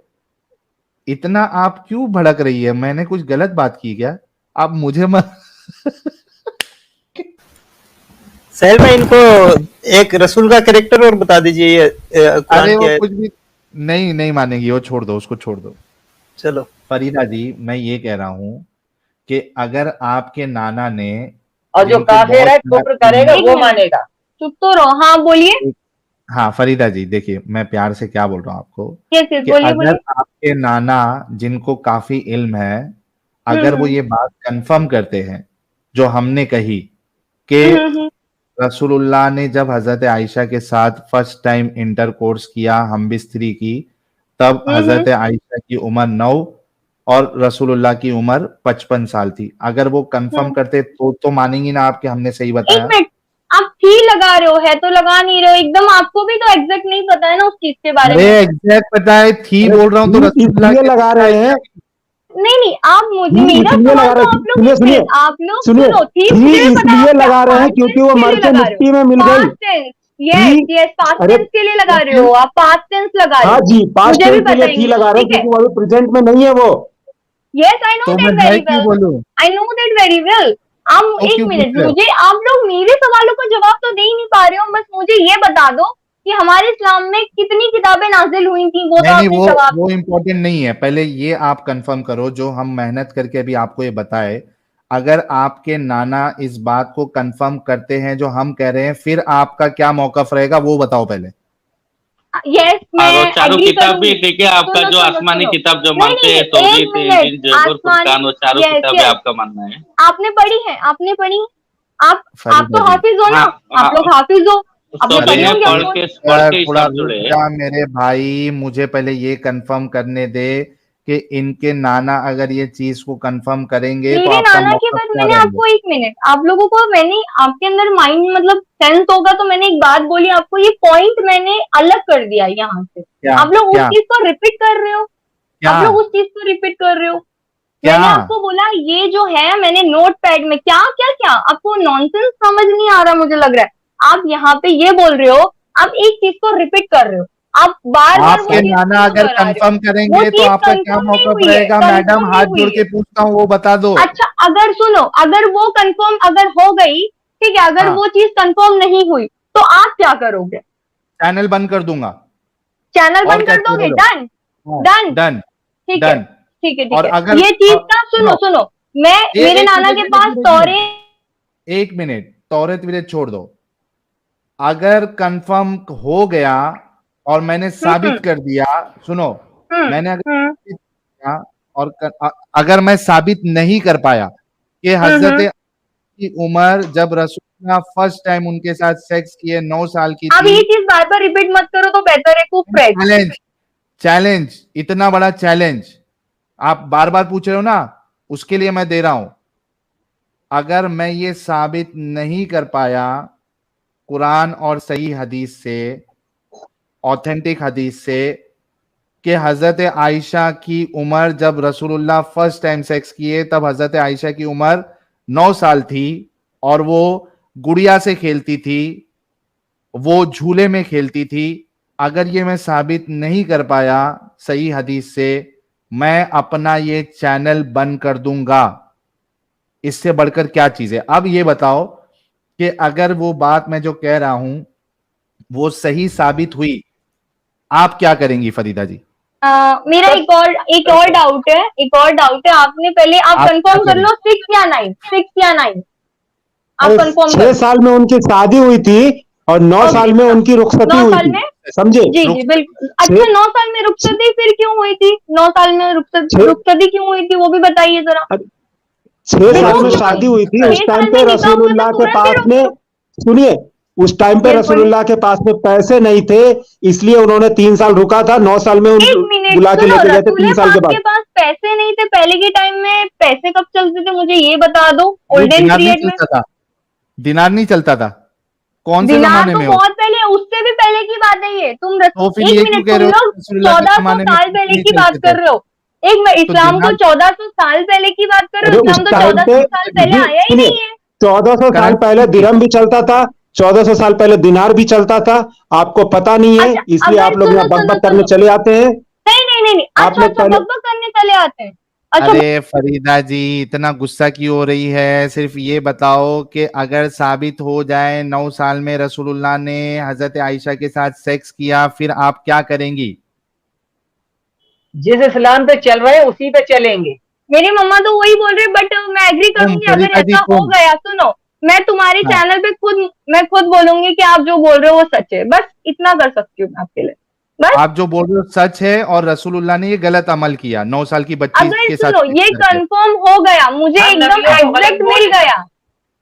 इतना आप क्यों भड़क रही है? मैंने कुछ गलत बात की क्या? आप मुझे मत सहल भाई, इनको एक रसूल का कैरेक्टर और बता दीजिए, ये अरे कुरान वो की कुछ भी नहीं मानेगी, वो छोड़ दो, उसको छोड़ दो। चलो फरीदा जी, मैं ये कह रहा हूं कि अगर आपके नाना ने, और जो जिनको काफिर बहुत है प्यार कुफ्र की करेगा है, एक वो मिनट मानेगा। चुप तो रहो, हाँ बोलिए, हाँ फरीदा जी देखिए, मैं प्यार से क्या बोल रहा हूँ आपको यस यस कि बोलिए अगर बोलिए। आपके नाना, जिनको काफी इल्म है, अगर वो हम्म ये बात कंफर्म करते हैं जो हमने कही कि हम्म हम्म हम्म रसूलुल्लाह ने जब हजरत आयशा के साथ फर्स्ट टाइम इंटरकोर्स किया, हम बिस्तरी की, तब हम्म। हजरत आयशा की उम्र 9 और रसूलुल्लाह की उम्र 55 साल थी। अगर वो कंफर्म हम्म। करते तो मानेंगी ना आप कि हमने सही एक बताया? मिनट, आप थी लगा रहे हो, है तो लगा नहीं रहे हो एकदम, आपको भी तो एग्जैक्ट नहीं पता है ना उस चीज के बारे अरे में। एग्जैक्ट पता है, थी अरे बोल रहा हूँ तो ठीक रसूलुल्लाह इसलिए के लगा बाद रहे आयशा हैं, की। नहीं नहीं, आप मुझे ठीक मेरा इसलिए सवाल लगा तो रहे, आप लोग, सुनिए एक सुनिए मिनट, आप लोग सुनिए, सुनो, थी थी मुझे भी पता है, इसलिए आप क्या लगा रहे हैं पास्ट क्योंकि टेंस वो के मर लिए के लगा रहे हो, मिट्टी में मिल गई पास्ट टेंस, थी। यस यस पास्ट अरे टेंस के लिए लगा रहे हो, आप पास्ट टेंस लगा रहे हाँ हो, जी, पास्ट मुझे भी टेंस के पता लिए है थी इंग्लिश, लगा रहे हैं ठीक है, क्योंकि वो अभी प्रेजेंट में नहीं है वो। यस आई नो तो मैं दैट मैं वेरी क्यों वेल, बोलूं? I know that very well. आप तो एक क्यों पूछ मिनट, रहे हो? मुझे आप लोग मेरे सवालों का जवाब तो दे ही नहीं पा रहे हो, बस मुझे ये बता दो कि हमारे इस्लाम में कितनी किताबें नाजिल हुई थी, वो तो नहीं आपने जवाब, वो इम्पोर्टेंट नहीं है, पहले ये आप कंफर्म करो जो हम मेहनत करके अभी आपको ये बताए। अगर आपके नाना इस बात को कंफर्म करते हैं जो हम कह रहे हैं, फिर आपका क्या मौकफ रहेगा वो बताओ पहले। यस और वो मैं चारों एग्री किताब भी करूंगी। ठीक है आपका, सुनो जो सुनो आसमानी सुनो, किताब जो नहीं मानते नहीं हैं, नहीं, एक तौरीत, मिनट, इंजील, जबूर, आसमानी, फुरकान, वो चारों यस किताबें यस, आपका मानना है? आपने पढ़ी है, आपने पढ़ी है, आप फरीदा तो जी, हाफिज हो ना, हाँ आप लोग हाँ, हाफिज हो, आपने सभी पढ़ी ने होंगी पढ़ ऑफकोर्स। के थोड़ा सब रुक जुड़े हैं। जा मेरे भाई, मुझे पहले ये कंफर्म करने दे कि इनके नाना अगर ये चीज को कंफर्म करेंगे तो मेरे आपका नाना के मौकफ बाद क्या मैंने रहेगा? आपको, एक मिनट, आप लोगों को मैंने आपके अंदर माइंड मतलब सेंस होगा तो मैंने एक बात बोली आपको, ये पॉइंट मैंने अलग कर दिया यहाँ से, क्या आप लोग उस क्या चीज को रिपीट कर रहे हो, क्या आप लोग उस चीज को रिपीट कर रहे हो। क्या? मैंने आपको बोला ये जो है, मैंने नोट पैड में, क्या क्या क्या, आपको नॉनसेंस समझ नहीं आ रहा मुझे लग रहा है, आप यहाँ पे ये बोल रहे हो, आप एक चीज को रिपीट कर रहे हो, आप बार बार वो आपके चीज नाना क्यों अगर दोहरा रहे हो, कंफर्म वो करेंगे तो चीज आपका क्या कंफर्म नहीं मौकफ हुई है, रहेगा? मैडम कंफर्म नहीं हाथ जोड़ हुई के है। पूछता हूँ, वो बता दो। अच्छा अगर सुनो, अगर वो कंफर्म अगर हो गई, ठीक है, अगर हाँ, वो चीज कंफर्म नहीं हुई तो आप क्या करोगे? चैनल बंद कर दूंगा। चैनल और बंद कर कैसे दोगे? बोलो? डन, हाँ, डन, डन ठीक है, डन। ठीक है, ठीक और है, अगर ये चीज का सुनो सुनो, सुनो, मैं मेरे एक नाना मिनट, के एक पास मिनट, एक मिनट, तौरे, एक मिनट, तौरेत विरेत छोड़ दो। अगर कंफर्म हो गया और मैंने हम्म साबित कर दिया, सुनो, हम्म मैंने अगर हम्म साबित किया और अगर मैं साबित नहीं कर पाया कि हजरत हम्म। की उम्र जब रसूलुल्लाह फर्स्ट टाइम उनके साथ सेक्स किए 9 साल की अब थी। ये चीज बार बार रिपीट मत करो तो बेहतर है, खूब फ्रेश। चैलेंज, चैलेंज, इतना बड़ा चैलेंज आप बार बार पूछ रहे हो ना, उसके लिए मैं दे रहा हूं। अगर मैं ये साबित नहीं कर पाया कुरान और सही हदीस से, ऑथेंटिक हदीस से, कि हजरत आयशा की उम्र, जब रसूलुल्लाह फर्स्ट टाइम सेक्स किए तब हजरत आयशा की उम्र 9 साल थी और वो गुड़िया से खेलती थी, वो झूले में खेलती थी। अगर ये मैं साबित नहीं कर पाया सही हदीस से, मैं अपना ये चैनल बंद कर दूंगा। इससे बढ़कर क्या चीज है? अब ये बताओ कि अगर वो बात मैं जो कह रहा हूं वो सही साबित हुई, आप क्या करेंगी फरीदा जी? मेरा एक और डाउट है, आपने पहले आप आप कंफर्म क्या कर लो 6 या 9, 6 या 9 आप कंफर्म 6 कर लो। साल में उनकी शादी हुई थी और 9 ओके, साल में उनकी रुखसती 9 हुई साल थी, में, समझे? जी जी बिल्कुल। अच्छा 9 साल में रुखसती फिर क्यों हुई थी? 9 साल में रुखसती क्यों हुई थी, वो भी बताइए जरा। 6 साल देखो में क्योंकि शादी हुई थी, उस 6 टाइम साल पे में निकाह हुआ रसूलुल्लाह तो के तुरंत ही पास रोक में, दो। सुनिए, उस टाइम पे यस बोलिए। रसूलुल्लाह के पास में पैसे नहीं थे, इसलिए उन्होंने 3 साल रुका था, 9 साल में एक उन मिनट बुला के सुनो, लेके गए थे रसूल 3 साल पाक के के बाद। पास पैसे नहीं थे पहले के टाइम में? पैसे कब चलते थे मुझे ये बता दो, नहीं, ओल्डन दिनार नहीं पीरियड में। चलता था, दिनार नहीं चलता था। कौन से दिनार जमाने तो में हो? बहुत पहले, उससे भी पहले की बात है ये। तो फिर एक ये क्यों मिनट, कह तुम रहे हो लोग कि रसूलुल्लाह के 1400 जमाने में साल पैसे पहले नहीं की बात चलते थे? कर रहे हो। तो इस्लाम तो दिनार 1400 साल पहले की बात कर रहे अरे हो। उस इस्लाम तो टाइम पे 1400 साल पहले जी आया ही सुनिए, नहीं है। 1400 साल पहले करेंसी थी। दिरहम भी चलता था, 1400 साल पहले दिनार भी चलता था, आपको पता नहीं है, अच्छा इसलिए अगर आप लोग सुनो यहाँ बक सुनो बक करने सुनो, चले आते हैं। नहीं नहीं नहीं नहीं, आप अच्छा लोग अच्छा, पहले बकबक करने चले आते हैं। अच्छा अरे फरीदा जी, इतना गुस्सा क्यों हो रही है? सिर्फ ये बताओ कि अगर साबित हो जाए 9 साल में रसूलुल्लाह ने हजरत आयशा के साथ सेक्स किया, फिर आप क्या करेंगी? जिस इस्लाम पे चल रहे हैं उसी पे चलेंगे। मेरी मम्मा तो वही बोल रही, बट मैं एग्री तुम करूंगी अगर फरीदा जी ऐसा हो तुम, गया। सुनो, मैं तुम्हारे हाँ, चैनल पे मैं खुद बोलूंगी कि आप जो बोल रहे हो वो सच है। बस इतना कर सकती हूँ मैं आपके लिए, बस। आप जो बोल रहे हो सच है और रसूलुल्लाह ने ये गलत अमल किया 9 साल की बच्ची अगर के साथ सुनो, सेक्स ये करके। कंफर्म हो गया, मुझे हम एकदम नबियों को गलत एग्जैक्ट बोल मिल रहे हैं। गया,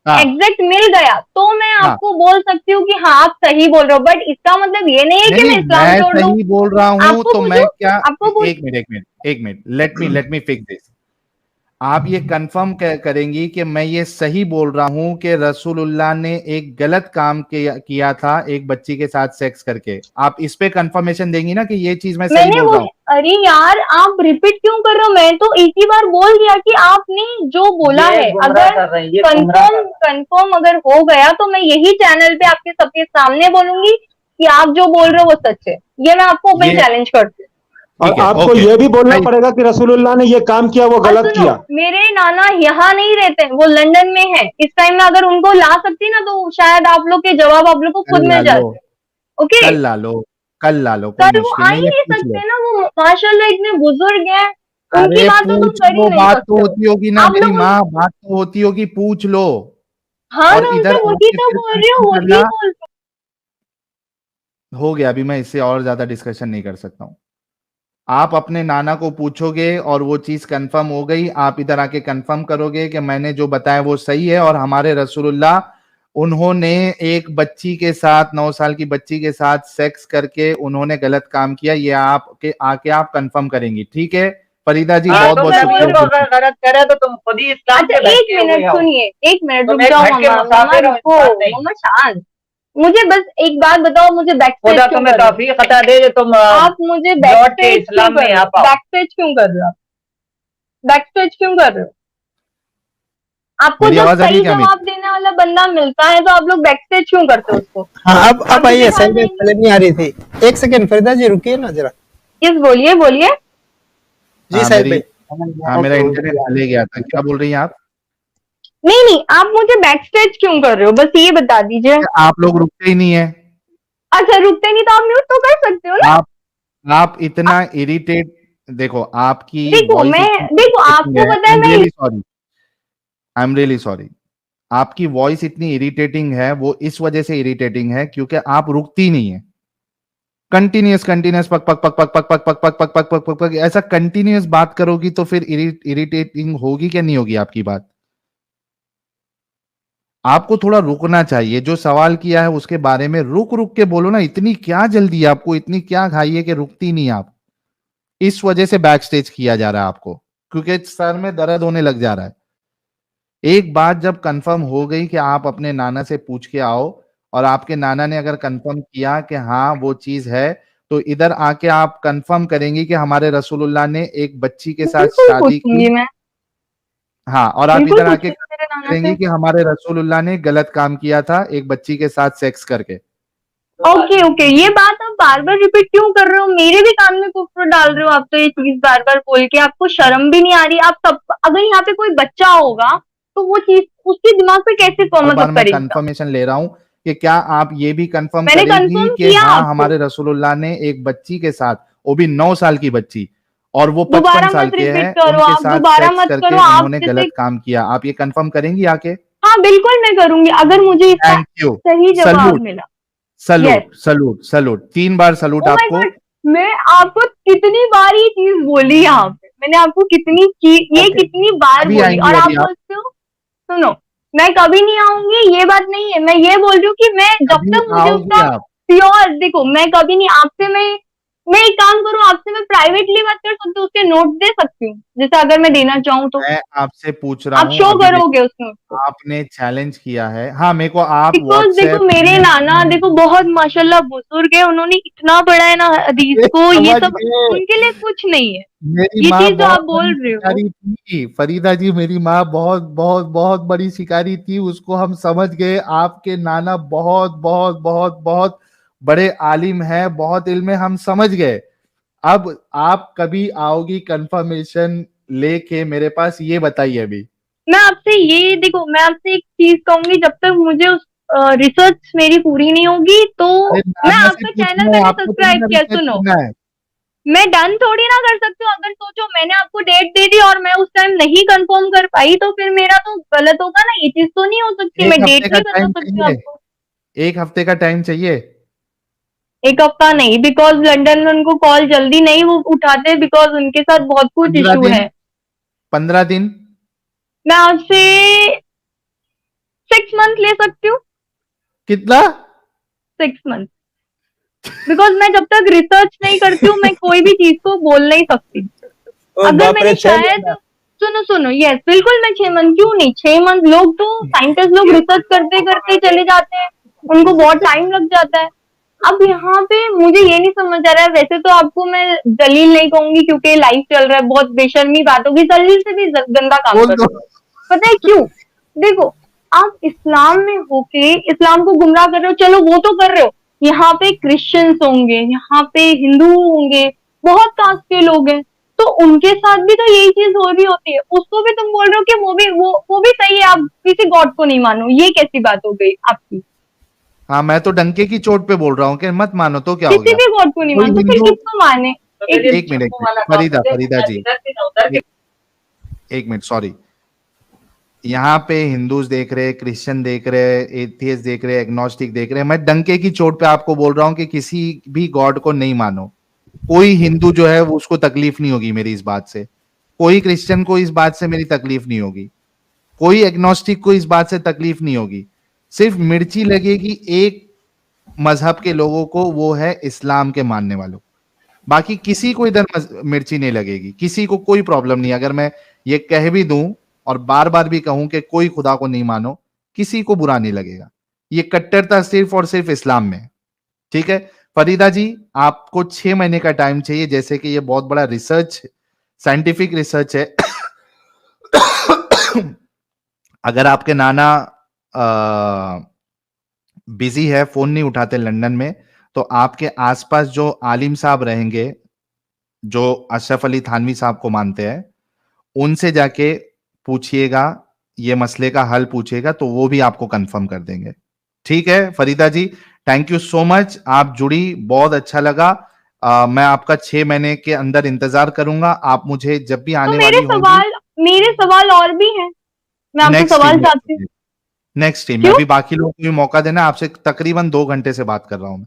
हाँ एग्जैक्ट मिल गया, तो मैं हाँ, आपको बोल सकती हूँ कि हाँ आप सही बोल रहे हो। बट इसका मतलब ये नहीं है नहीं कि मैं नहीं, इस्लाम मैं छोड़ दूं। सही बोल रहा हूं आपको तो मैं पूछूं, क्या, आपको पूछ। एक मिनट एक मिनट एक minute, let me fix this. आप ये कंफर्म करेंगी कि मैं ये सही बोल रहा हूं कि रसूलुल्लाह ने एक गलत काम किया था एक बच्ची के साथ सेक्स करके? आप इस पे कंफर्मेशन देंगी ना कि ये चीज मैं सही मैंने बोल वो, रहा हूँ? अरे यार आप रिपीट क्यों कर रहे हो? मैं तो एक ही बार बोल दिया कि आपने जो बोला ये है। गुमराह अगर कर रहे हैं, ये गुमराह कर रहे कंफर्म अगर हो गया तो मैं यही चैनल पे आपके सबके सामने बोलूंगी कि आप जो बोल रहे हो वो सच है। ये मैं आपको ओपन ये चैलेंज करती हूँ। और ठीक है, आपको ओके। ये भी बोलना भाई, पड़ेगा कि रसूलुल्लाह ने ये काम किया, वो और गलत सुनो, किया। मेरे नाना यहाँ नहीं रहते हैं, वो लंदन में है इस टाइम में। अगर उनको ला सकती ना तो शायद आप लोग के जवाब आप लोग को खुद कल ला मिल लो, जाते। ओके, कल ला लो, कल ला लो, कोई कल वो मुश्किल आ ही नहीं है, नहीं पूछ लो। सकते ना, वो माशाल्लाह इतने बुजुर्ग हैं, उनकी अरे बात तो तुम पूछ कर ही लो, नहीं बात तो सकते हो। होती होगी ना आप मेरी लोग माँ, बात तो होती होगी, पूछ लो। हाँ, और मैं इधर उनसे वही आके तो फिर बोल रही हूँ, कंफर्म वही करना। बोल रही हो गया, अभी मैं इससे और ज्यादा डिस्कशन नहीं कर सकता हूँ। आप अपने नाना को पूछोगे और वो चीज कंफर्म हो गई, आप इधर आके कंफर्म करोगे कि मैंने जो बताया वो सही है और हमारे रसूलुल्लाह उन्होंने एक बच्ची के साथ 9 साल की बच्ची के साथ सेक्स करके उन्होंने गलत काम किया, ये आपके आके आप कंफर्म करेंगी। ठीक है फरीदा जी, हूँ। हाँ, बहुत एक तुम बहुत मैं नबियों बोल शुक्रिया। को रही अगर गलत करे तो तुम खुद ही इस्लाम अच्छा, के एक भटके हुए मिनट हो। सुनिए, एक मिनट रुक तुम एक जाओ भटके मम्मा, मम्मा मुसाफिर हो, रुको, इंसान नहीं। मम्मा शांत। मुझे बस एक बात बताओ, मुझे बैक स्टेज खुदा क्यों तुम्हें कर रहे हो? तौफीक अता दे जो तुम आप मुझे बैक लौट के स्टेज क्यों इस्लाम कर में रहे आ हो? पाओ। बैक स्टेज क्यों कर रहे हो? बैक स्टेज क्यों कर रहे हो? आपको मेरी जब आवाज आ रही है सही क्या मेरी? जवाब देने वाला बंदा मिलता है तो आप लोग बैक स्टेज क्यों करते हो उसको? हाँ आप अब भी आइए, दिखा सही में देंगे। पहले नहीं आ रही थी। एक सेकंड फरीदा जी, रुकिए ना जरा। यस, बोलिए बोलिए। जी हाँ साहिल भाई। हाँ, मेरा इंटरनेट चले गया था, क्या बोल रही हैं आप? नहीं नहीं, आप मुझे बैक स्टेज क्यों कर रहे हो, बस ये बता दीजिए। आप लोग रुकते ही नहीं है। अच्छा, रुकते नहीं तो आप म्यूट तो कर सकते हो ना। आप इतना इरिटेट, देखो आपकी देखो वॉइस मैं, इतनी देखो इरिटेटिंग आपको है, पता है मैं, आई एम रियली सॉरी। आपकी वॉइस इतनी इरिटेटिंग है, वो इस वजह से इरिटेटिंग है क्योंकि आप रुकती नहीं है। कंटिन्यूअस कंटिन्यूअस पक पक पक पक पक पक पक पक पक पक पक पक पक, ऐसा कंटिन्यूअस बात करोगी तो फिर इरिटेटिंग होगी क्या नहीं होगी आपकी बात? आपको थोड़ा रुकना चाहिए। जो सवाल किया है उसके बारे में रुक रुक के बोलो ना। इतनी क्या जल्दी है आपको, इतनी क्या खाई है कि रुकती नहीं आप? इस वजह से बैक स्टेज किया जा रहा है आपको, क्योंकि सर में दर्द होने लग जा रहा है। एक बात जब कंफर्म हो गई कि आप अपने नाना से पूछ के आओ और आपके नाना ने अगर कंफर्म किया कि हाँ वो चीज है, तो इधर आके आप कंफर्म करेंगी कि हमारे रसूलुल्लाह ने एक बच्ची के साथ बिल्कुल शादी पूछूंगी की। मैं, हाँ, और आप बिल्कुल इधर आके पूछूंगी मेरे नाना करेंगी से। कि हमारे रसूलुल्लाह ने गलत काम किया था एक बच्ची के साथ सेक्स करके। ओके ओके, ये बात आप बार बार रिपीट क्यों कर रहे हो? मेरे भी कान में कुफ्र डाल रहे हो आप तो, ये चीज बार बार बोल के। आपको शर्म भी नहीं आ रही? आप सब, अगर यहाँ पे कोई बच्चा होगा तो वो चीज उसके दिमाग पे कैसे बार मतलब बार मैं करेगा? कंफर्मेशन ले रहा हूँ कि क्या आप ये भी कंफर्म मैंने करेगी कंफर्म कि किया हाँ आपको। हमारे रसूलुल्लाह ने एक बच्ची के साथ, वो भी 9 साल की बच्ची, और वो 55 दोबारा साल मत के रिपीट हैं, करो, उनके आप साथ दोबारा सेक्स मत करके करो। आप उन्होंने जैसे, गलत काम किया। आप ये कंफर्म करेंगी आके? हाँ बिल्कुल मैं करूंगी अगर मुझे इसका थैंक यू। सही जवाब सल्यूट मिला। यस। सल्यूट सल्यूट सल्यूट, 3 बार सल्यूट ओ माय आपको। गॉड, मैं आपको कितनी बार ये चीज बोली यहाँ पे? मैंने आपको कितनी चीज, ये ओके, कितनी बार अभी बोली, आएंगी और आप अभी आप? बोलते हो। सुनो, मैं कभी नहीं आऊंगी ये बात नहीं है। मैं ये बोल रही हूँ कि मैं जब अभी तक मुझे आओगी उसका आप? प्योर, देखो मैं कभी नहीं आपसे, मैं एक काम करूँ, आपसे मैं प्राइवेटली बात कर सकती हूँ, उसके नोट दे सकती हूँ, जैसे अगर मैं देना चाहूँ तो। मैं आपसे पूछ रहा आप हूँ शो अभी, करोगे उस नोट को? आपने चैलेंज किया है, हाँ मेरे को आप बिकॉज देखो व्हाट्सएप मेरे नाना देखो बहुत माशाल्लाह बुजुर्ग है, उन्होंने इतना पढ़ा है ना हदीस को, ये समझ सब गए। उनके लिए कुछ नहीं है। मेरी ये माँ चीज जो बहुत आप बड़ी बोल रहे हो, शिकारी थी फरीदा जी, मेरी माँ बहुत बहुत बहुत बड़ी शिकारी थी, उसको हम समझ गए। आपके नाना बहुत बहुत बहुत बहुत बड़े आलिम हैं, बहुत इल्म है, हम समझ गए। अब आप कभी आओगी कंफर्मेशन लेके मेरे पास, ये बताइए अभी। मैं आपसे ये देखो, मैं आपसे एक चीज कहूंगी, जब तक मुझे उस रिसर्च मेरी पूरी नहीं होगी तो अरे मैं नाना से आपका चैनल पूछना है, मैंने आपको थोड़ी सब्सक्राइब ना किया। रिसर्च सुनो, करना है। मैं डन थोड़ी ना कर सकती हूँ। अगर सोचो मैंने आपको डेट दे दी और मैं उस टाइम नहीं कंफर्म कर पाई तो फिर मेरा तो गलत होगा ना। ये चीज तो नहीं हो सकती, मैं एक डेट हफ्ते का नहीं बता टाइम सकती हूँ चाहिए, आपको। 1 हफ्ते का टाइम चाहिए। एक हफ्ता नहीं, बिकॉज लंदन में उनको कॉल जल्दी नहीं वो उठाते, बिकॉज उनके साथ बहुत कुछ 15 इशू दिन, है। 15 दिन। मैं आपसे 6 मंथ ले सकती हूँ। कितना? 6 मंथ, बिकॉज मैं जब तक रिसर्च नहीं करती हूँ मैं कोई भी चीज को बोल नहीं सकती। ओ अगर बाप रे, मैंने 6 शायद, सुनो सुनो, यस बिल्कुल मैं 6 मंथ, क्यों नहीं 6 मंथ। लोग तो साइंटिस्ट लोग रिसर्च करते करते चले जाते हैं, उनको बहुत टाइम लग जाता है। अब यहाँ पे मुझे ये नहीं समझ आ रहा है, वैसे तो आपको मैं जलील नहीं कहूंगी क्योंकि लाइव चल रहा है, बहुत बेशर्मी बात होगी, जलील से भी गंदा काम बोल कर दो। रहे हो। पता है क्यों? देखो, आप इस्लाम में होके इस्लाम को गुमराह कर रहे हो, चलो वो तो कर रहे हो। यहाँ पे क्रिश्चियंस होंगे, यहाँ पे हिंदू होंगे, बहुत कास्ट के लोग हैं, तो उनके साथ भी तो यही चीज हो रही होती है। उसको भी तुम बोल रहे हो कि वो भी सही है, आप किसी गॉड को नहीं मानो, ये कैसी बात हो गई आपकी? हाँ, मैं तो डंके की चोट पे बोल रहा हूँ कि मत मानो तो क्या हो किसी गया। भी गॉड को नहीं कोई मानते, फिर हिंदू, किसको माने? एक मिनट फरीदा, फरीदा जी, एक मिनट, सॉरी। यहाँ पे हिंदूज देख रहे, क्रिश्चियन देख रहे, एथियस्ट देख रहे, एग्नोस्टिक देख रहे, मैं डंके की चोट पे आपको बोल रहा हूँ कि किसी भी गॉड को नहीं मानो। कोई हिंदू जो है वो उसको तकलीफ नहीं होगी मेरी इस बात से, कोई क्रिश्चियन को इस बात से मेरी तकलीफ नहीं होगी, कोई एग्नोस्टिक को इस बात से तकलीफ नहीं होगी। सिर्फ मिर्ची लगेगी एक मजहब के लोगों को, वो है इस्लाम के मानने वालों। बाकी किसी को इधर मिर्ची नहीं लगेगी, किसी को कोई प्रॉब्लम नहीं। अगर मैं ये कह भी दूं और बार बार भी कहूं कि कोई खुदा को नहीं मानो, किसी को बुरा नहीं लगेगा। ये कट्टरता सिर्फ और सिर्फ इस्लाम में। ठीक है फरीदा जी, आपको 6 महीने का टाइम चाहिए, जैसे कि ये बहुत बड़ा रिसर्च, साइंटिफिक रिसर्च है। अगर आपके नाना बिजी है, फोन नहीं उठाते लंदन में, तो आपके आसपास जो आलिम साहब रहेंगे, जो अशरफ अली थानवी साहब को मानते हैं, उनसे जाके पूछिएगा, ये मसले का हल पूछिएगा, तो वो भी आपको कंफर्म कर देंगे। ठीक है फरीदा जी, थैंक यू सो मच, आप जुड़ी, बहुत अच्छा लगा। मैं आपका 6 महीने के अंदर इंतजार करूंगा। आप मुझे जब भी तो आने वाली होंगी, मेरे सवाल और भी हैं, मैं आपसे नेक्स्ट सवाल टीम चाहती हूँ। नेक्स्ट टीम में क्यों? अभी बाकी लोगों को भी मौका देना। आपसे तकरीबन 2 घंटे से बात कर रहा हूं मैं।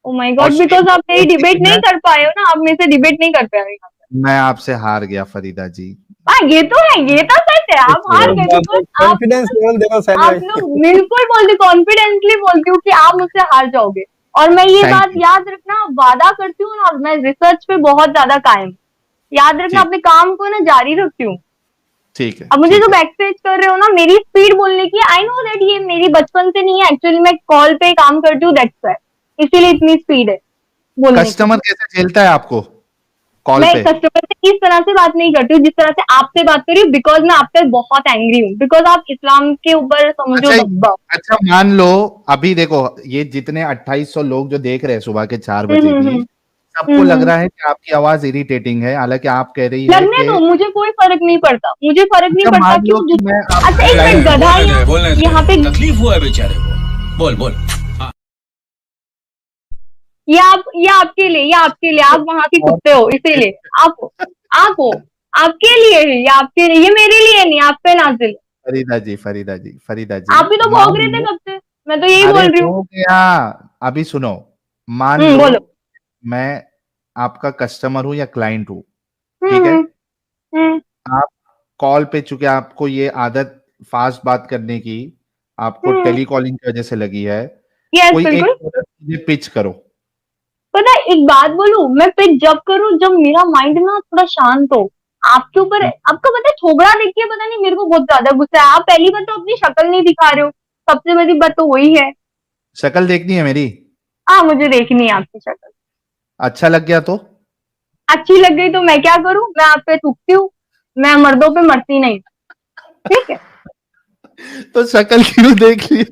ओ माय और गॉड, सेम बिकॉज आप मेरी डिबेट मैं नहीं कर पाए हो ना, आप मेरे से डिबेट नहीं कर पाए हो यहाँ पे। मैं आपसे हार गया फरीदा जी। हाँ ये तो है, ये तो सच है, आप हार गए, बिकॉज आप कॉन्फिडेंस लेवल देखो साहिल आप भाई। लोग बिल्कुल बोलते, कॉन्फिडेंटली बोलती हूँ कि आप मुझसे हार जाओगे। और मैं ये Thank बात you. याद रखना, वादा करती हूँ ना, मैं रिसर्च पे बहुत ज्यादा कायम, याद रखना, ठीक। अपने काम को ना जारी रखती हूँ। ठीक है, अब मुझे ठीक जो है। बैक स्टेज कर रहे हो ना, मेरी स्पीड बोलने की, आई नो दैट ये मेरी बचपन से नहीं है, एक्चुअली मैं कॉल पे काम करती हूँ, दैट्स व्हाई, इसीलिए इतनी स्पीड है। बोलने की। कस्टमर कैसे झेलता है आपको कॉल मैं पे? कस्टमर से इस तरह से बात नहीं करती हूँ जिस तरह से आपसे बात कर रही हूँ, बिकॉज मैं आप पे बहुत एंग्री हूँ, बिकॉज आप इस्लाम के ऊपर समझो अच्छा, दबा। अच्छा मान लो अभी देखो ये जितने 2800 लोग जो देख रहे हैं सुबह के 4 बजे भी, हम्म। सबको लग रहा है कि आपकी आवाज इरिटेटिंग है, हालांकि आप कह रही है लगने कि दो, मुझे कोई फर्क नहीं पड़ता, मुझे फर्क नहीं अच्छा पड़ता मान लो क्यों कि मैं अच्छा आपकी एक मिनट, क्लाइंट गधा बोलने दे, यहाँ पे तकलीफ हुआ है बेचारे को, बोल बोल। ये आपके लिए, ये आपके लिए, आप वहां के कुत्ते हो इसीलिए, आप हो, आपके लिए है, ये आपके लिए, ये मेरे लिए नहीं, आप पे नाजिल। फरीदा जी, फरीदा जी, फरीदा जी, आप भी तो भोग मान रहे थे लो, कब से, मैं तो यही अरे बोल रही हूँ। हो गया, अभी सुनो, मान लो बोलो। मैं आपका कस्टमर हूं या क्लाइंट हूं, ठीक है? हम्म हम्म आप कॉल पे, चूंकि आपको ये आदत फास्ट बात करने की आपको हम्म टेलीकॉलिंग की वजह से लगी है, यस कोई एक बिल्कुल। प्रोडक्ट मुझे पिच करो। पता है एक बात बोलूं, मैं पिच जब करूं जब मेरा माइंड ना थोड़ा शांत हो। आपके ऊपर, आपको पता है थोबड़ा देख के पता नहीं मेरे को बहुत ज्यादा गुस्सा है। आप पहली बात तो अपनी शक्ल नहीं दिखा रहे हो, सबसे बड़ी बात तो वही है। शक्ल देखनी है मेरी? हाँ मुझे देखनी है आपकी शक्ल। अच्छा लग गया तो? अच्छी लग गई तो मैं क्या करूं, मैं आप पे थूकती हूँ, मैं मर्दों पे मरती नहीं, ठीक है। तो शक्ल क्यों देख ली?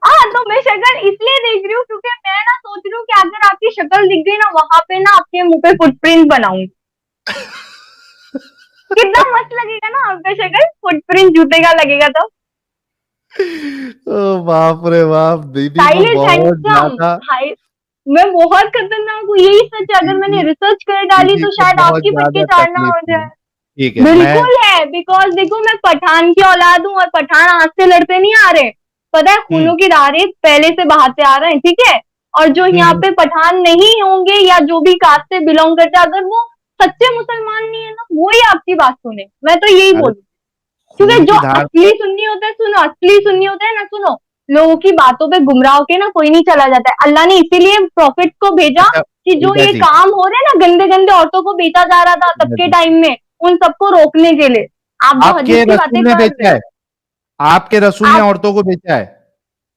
हाँ तो मैं शक्ल इसलिए देख रही हूँ क्योंकि मैं ना सोच रही हूँ कि अगर आपकी शक्ल दिख गई ना, वहां पे ना आपके मुंह पे फुटप्रिंट बनाऊंगी। कितना मस्त लगेगा ना आपका शक्ल, फुटप्रिंट जूते का लगेगा तो। ओ बाप रे बाप, दीदी को साइलेंट बहुत हैंडसम, ज्यादा, हाय, मैं बहुत खतरनाक हूँ, यही सच है। अगर मैंने दीदी, रिसर्च कर डाली दीदी तो को शायद बहुत आपकी फटके ज्यादा चाटना तकलीफ हो हुई। जाए। ठीक है, मैं, बिल्कुल है, बिकॉज देखो मैं पठान की औलाद हूँ और पठान आज से लड़ते नहीं आ रहे, पता है, हम्म खूनों की धारे पहले से बहाते आ रहे हैं, ठीक है। और जो यहाँ हम्म, पे पठान नहीं होंगे या जो भी कास्ट से बिलोंग करते हैं, अगर वो सच्चे मुसलमान नहीं है ना, वो ही आपकी बात सुने, मैं तो यही अरे बोलूँ। क्योंकि खून जो की धार असली तो, सुन्नी होता है, सुनो, असली सुन्नी होता है ना, सुनो, लोगों की बातों पे गुमराह होके ना कोई नहीं चला जाता है। अल्लाह ने इसीलिए प्रॉफिट को भेजा अच्छा कि जो फरीदा ये जी, काम हो रहे हैं ना, गंदे गंदे औरतों को बेचा जा रहा था तब फरीदा के जी, टाइम में, उन सबको रोकने के लिए। आप जो हदीस आपके की बातें रसूल ने कर रहे बेचा है, हो, आपके रसूल ने आप, औरतों को बेचा है,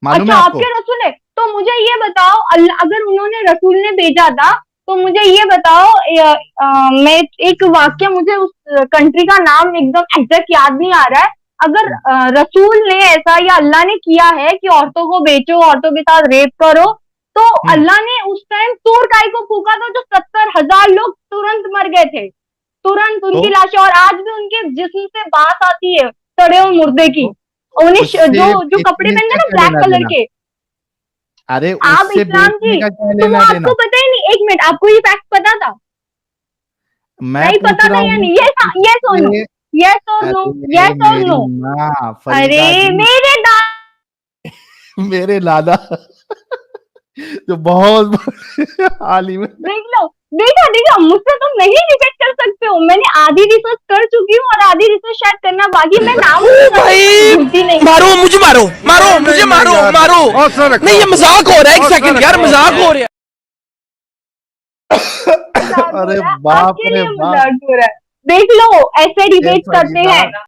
मालूम अच्छा है आपको? आपके रसूल है तो मुझे ये बताओ, अल्लाह अगर उन्होंने रसूल ने भेजा था तो मुझे ये बताओ, मैं एक वाक्य, मुझे उस कंट्री का नाम एकदम एग्जैक्ट याद नहीं आ रहा है। अगर रसूल ने ऐसा या अल्लाह ने किया है कि औरतों को बेचो, औरतों के साथ रेप करो, तो हम्म, अल्लाह ने उस टाइम तूर काय को फूका था, जो 70,000 लोग तुरंत मर गए थे, तुरंत तो उनकी लाशें, और आज भी उनके जिस्म से बात आती है सड़े हुए मुर्दे की। तो और उन्हें जो उससे जो कपड़े बेचने पहनते का हैं ना क्या ब्लैक लेना कलर देना? के, अरे आप उससे इस्लाम बेचने की, का क्या तो वो लेना देना? आपको पता ही नहीं। एक मिनट, आपको ये फैक्ट पता था, मैं नहीं पूछ पता रहा था या हूँ नहीं, कि यस और नो, उससे, यस और नो, अरे यस और मेरी नो। माँ अरे फरीदा जी, मेरे मेरे लाला जो बहुत आलिम है। देख लो, देखा देखा, मुझसे तुम नहीं डिबेट कर सकते हो। मैंने आधी रिसर्च कर चुकी हूँ और आधी रिसर्च शायद करना बाकी। मैं नाम ओ भाई, भूलती नहीं। मारो मुझे, मारो मारो मुझे, मारो मारो। नहीं ये मजाक हो रहा है, एक सेकंड यार, मजाक हो रहा है। मजाक हो अरे रहा है, बाप आपके रे लिए बाप, मजाक हो रहा है। देख लो ऐसे ये डिबेट करते फरीदा, हैं।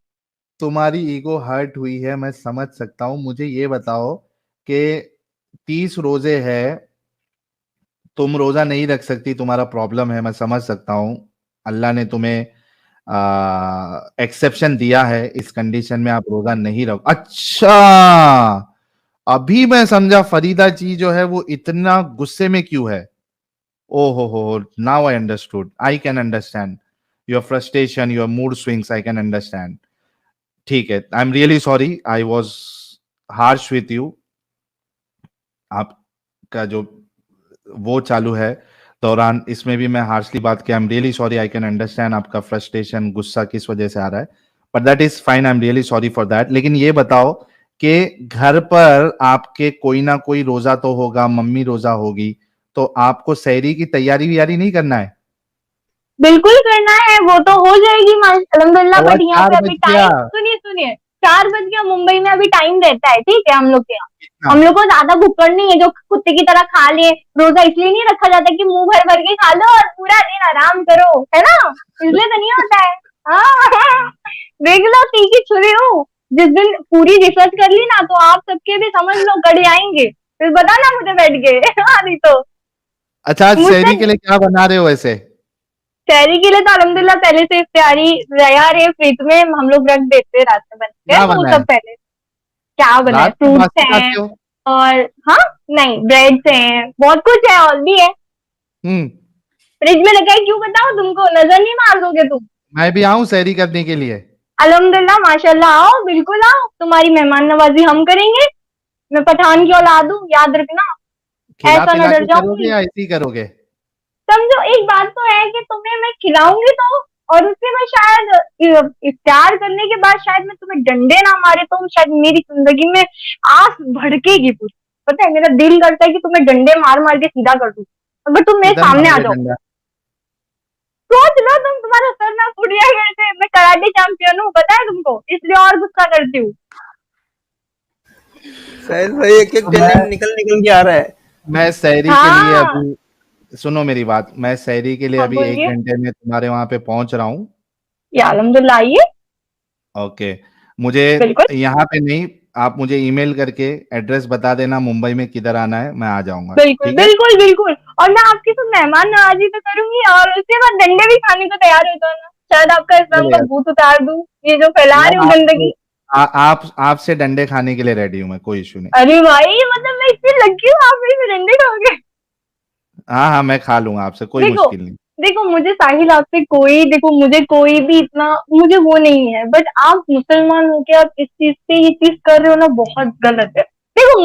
तुम्हारी ईगो हर्ट हुई है, मैं समझ सकता हूँ। मुझे ये बताओ कि 30 रोजे है, तुम रोजा नहीं रख सकती, तुम्हारा प्रॉब्लम है, मैं समझ सकता हूँ। अल्लाह ने तुम्हें एक्सेप्शन दिया है, इस कंडीशन में आप रोजा नहीं रखो। अच्छा, अभी मैं समझा फरीदा जी जो है वो इतना गुस्से में क्यों है। ओहो हो, now I understood, I can understand your frustration, your mood swings, I can understand. ठीक है, I am really sorry, I was harsh with you. आपका जो वो चालू है दौरान, इसमें भी मैं हार्शली बात किया। I am really sorry, I can understand आपका फ्रस्ट्रेशन, गुस्सा किस वजह से आ रहा है, but that is fine, I am really sorry for that. लेकिन ये बताओ कि घर पर आपके कोई ना कोई रोजा तो होगा, मम्मी रोजा होगी, तो आपको सहरी की तैयारी वियारी नहीं करना है? बिल्कुल करना है, वो तो हो जाएगी अल्हम्दुलिल्लाह। सवा बट यहाँ चार पे बज अभी गया। टाइम, सुनिए सुनिए, 4 बज गया, मुंबई में अभी टाइम रहता है, ठीक है, हम लोग के यहाँ। कितना? हम लोग को ज्यादा भुक्कड़ नहीं है जो कुत्ते की तरह खा ले। रोजा इसलिए नहीं रखा जाता कि मुंह भर भर के खा लो और पूरा दिन आराम करो, है ना, इसलिए तो नहीं होता है। हाँ देख लो, तीखी छुरी हूँ। जिस दिन पूरी रिसर्च कर ली ना, तो आप सबके भी समझ लो गड़े आएंगे, फिर बताना मुझे बैठ के। हाँ नहीं तो अच्छा, आज मुझसे शहरी के लिए क्या बना रहे हो वैसे? शहरी के लिए तो अल्हम्दुलिल्लाह पहले से तैयारी तैयार है, फ्रिज में हम लोग रख देते हैं, रात में बन के, क्या तो वो बना सब है? पहले क्या बना है, रात में फ्रूट्स बासी हैं खाते हो? और हाँ, नहीं ब्रेड्स हैं, बहुत कुछ है और भी है, हम्म। फ्रिज में रखा है, क्यों बताओ तुमको, नजर नहीं मार दोगे तुम? मैं भी आऊं शहरी करने के लिए? अल्हम्दुलिल्लाह माशाल्लाह, आओ बिल्कुल आओ, तुम्हारी मेहमान नवाजी हम करेंगे। मैं पठान की औलाद हूँ, याद रखना, खिला ऐसा न पिला डर के करोगे जाऊंगी। या ऐसे ही करोगे? समझो, एक बात तो है कि तुम्हें मैं खिलाऊंगी तो, और उसके बाद शायद इफ्तार करने के बाद शायद मैं तुम्हें डंडे ना मारे तो शायद मेरी जिंदगी में आस भड़केगी पूरी। पता है, मेरा दिल करता है कि तुम्हें डंडे मार मार के सीधा कर दूं, अगर तुम मेरे किधर सामने आ मारोगे जाओ। डंडा? सोच लो तुम, तुम्हारा सर ना फूट गया से, मैं कराटे चैंपियन हूँ, पता है तुमको, इसलिए और गुस्सा करती हूँ। साहिल भाई एक एक टैलेंट निकल निकल के आ रहा है। मैं शहरी के लिए हाँ अभी, सुनो मेरी बात, मैं शहरी के लिए हाँ, अभी 1 बोलिए। घंटे में तुम्हारे वहां पे पहुंच रहा हूँ। या अल्हम्दुलिल्लाह, आइए। ओके, मुझे बिल्कुल यहाँ पे नहीं, आप मुझे ईमेल करके एड्रेस बता देना मुंबई में किधर आना है, मैं आ जाऊंगा, बिल्कुल ठीक है? बिल्कुल बिल्कुल, और मैं आपकी तो मेहमान नवाजी तो करूंगी, और उसके बाद डंडे भी खाने को तैयार हो जाना, शायद आपका इस्लाम चलो का यार, भूत उतार दूं, ये जो फैला रहे हो गंदगी। आप आपसे डंडे खाने के लिए रेडी हूँ मैं, कोई इशू नहीं। अरे भाई, मतलब मैं इतनी लगी हूँ, आप मेरे से डंडे खाओगे? हाँ हाँ, मैं खा लूंगा आपसे, कोई देखो मुश्किल नहीं। देखो, मुझे साहिल आपसे कोई, देखो मुझे कोई भी इतना, मुझे वो नहीं है, बट आप मुसलमान हो के आप इस चीज से ये चीज कर रहे हो ना, बहुत गलत है। देखो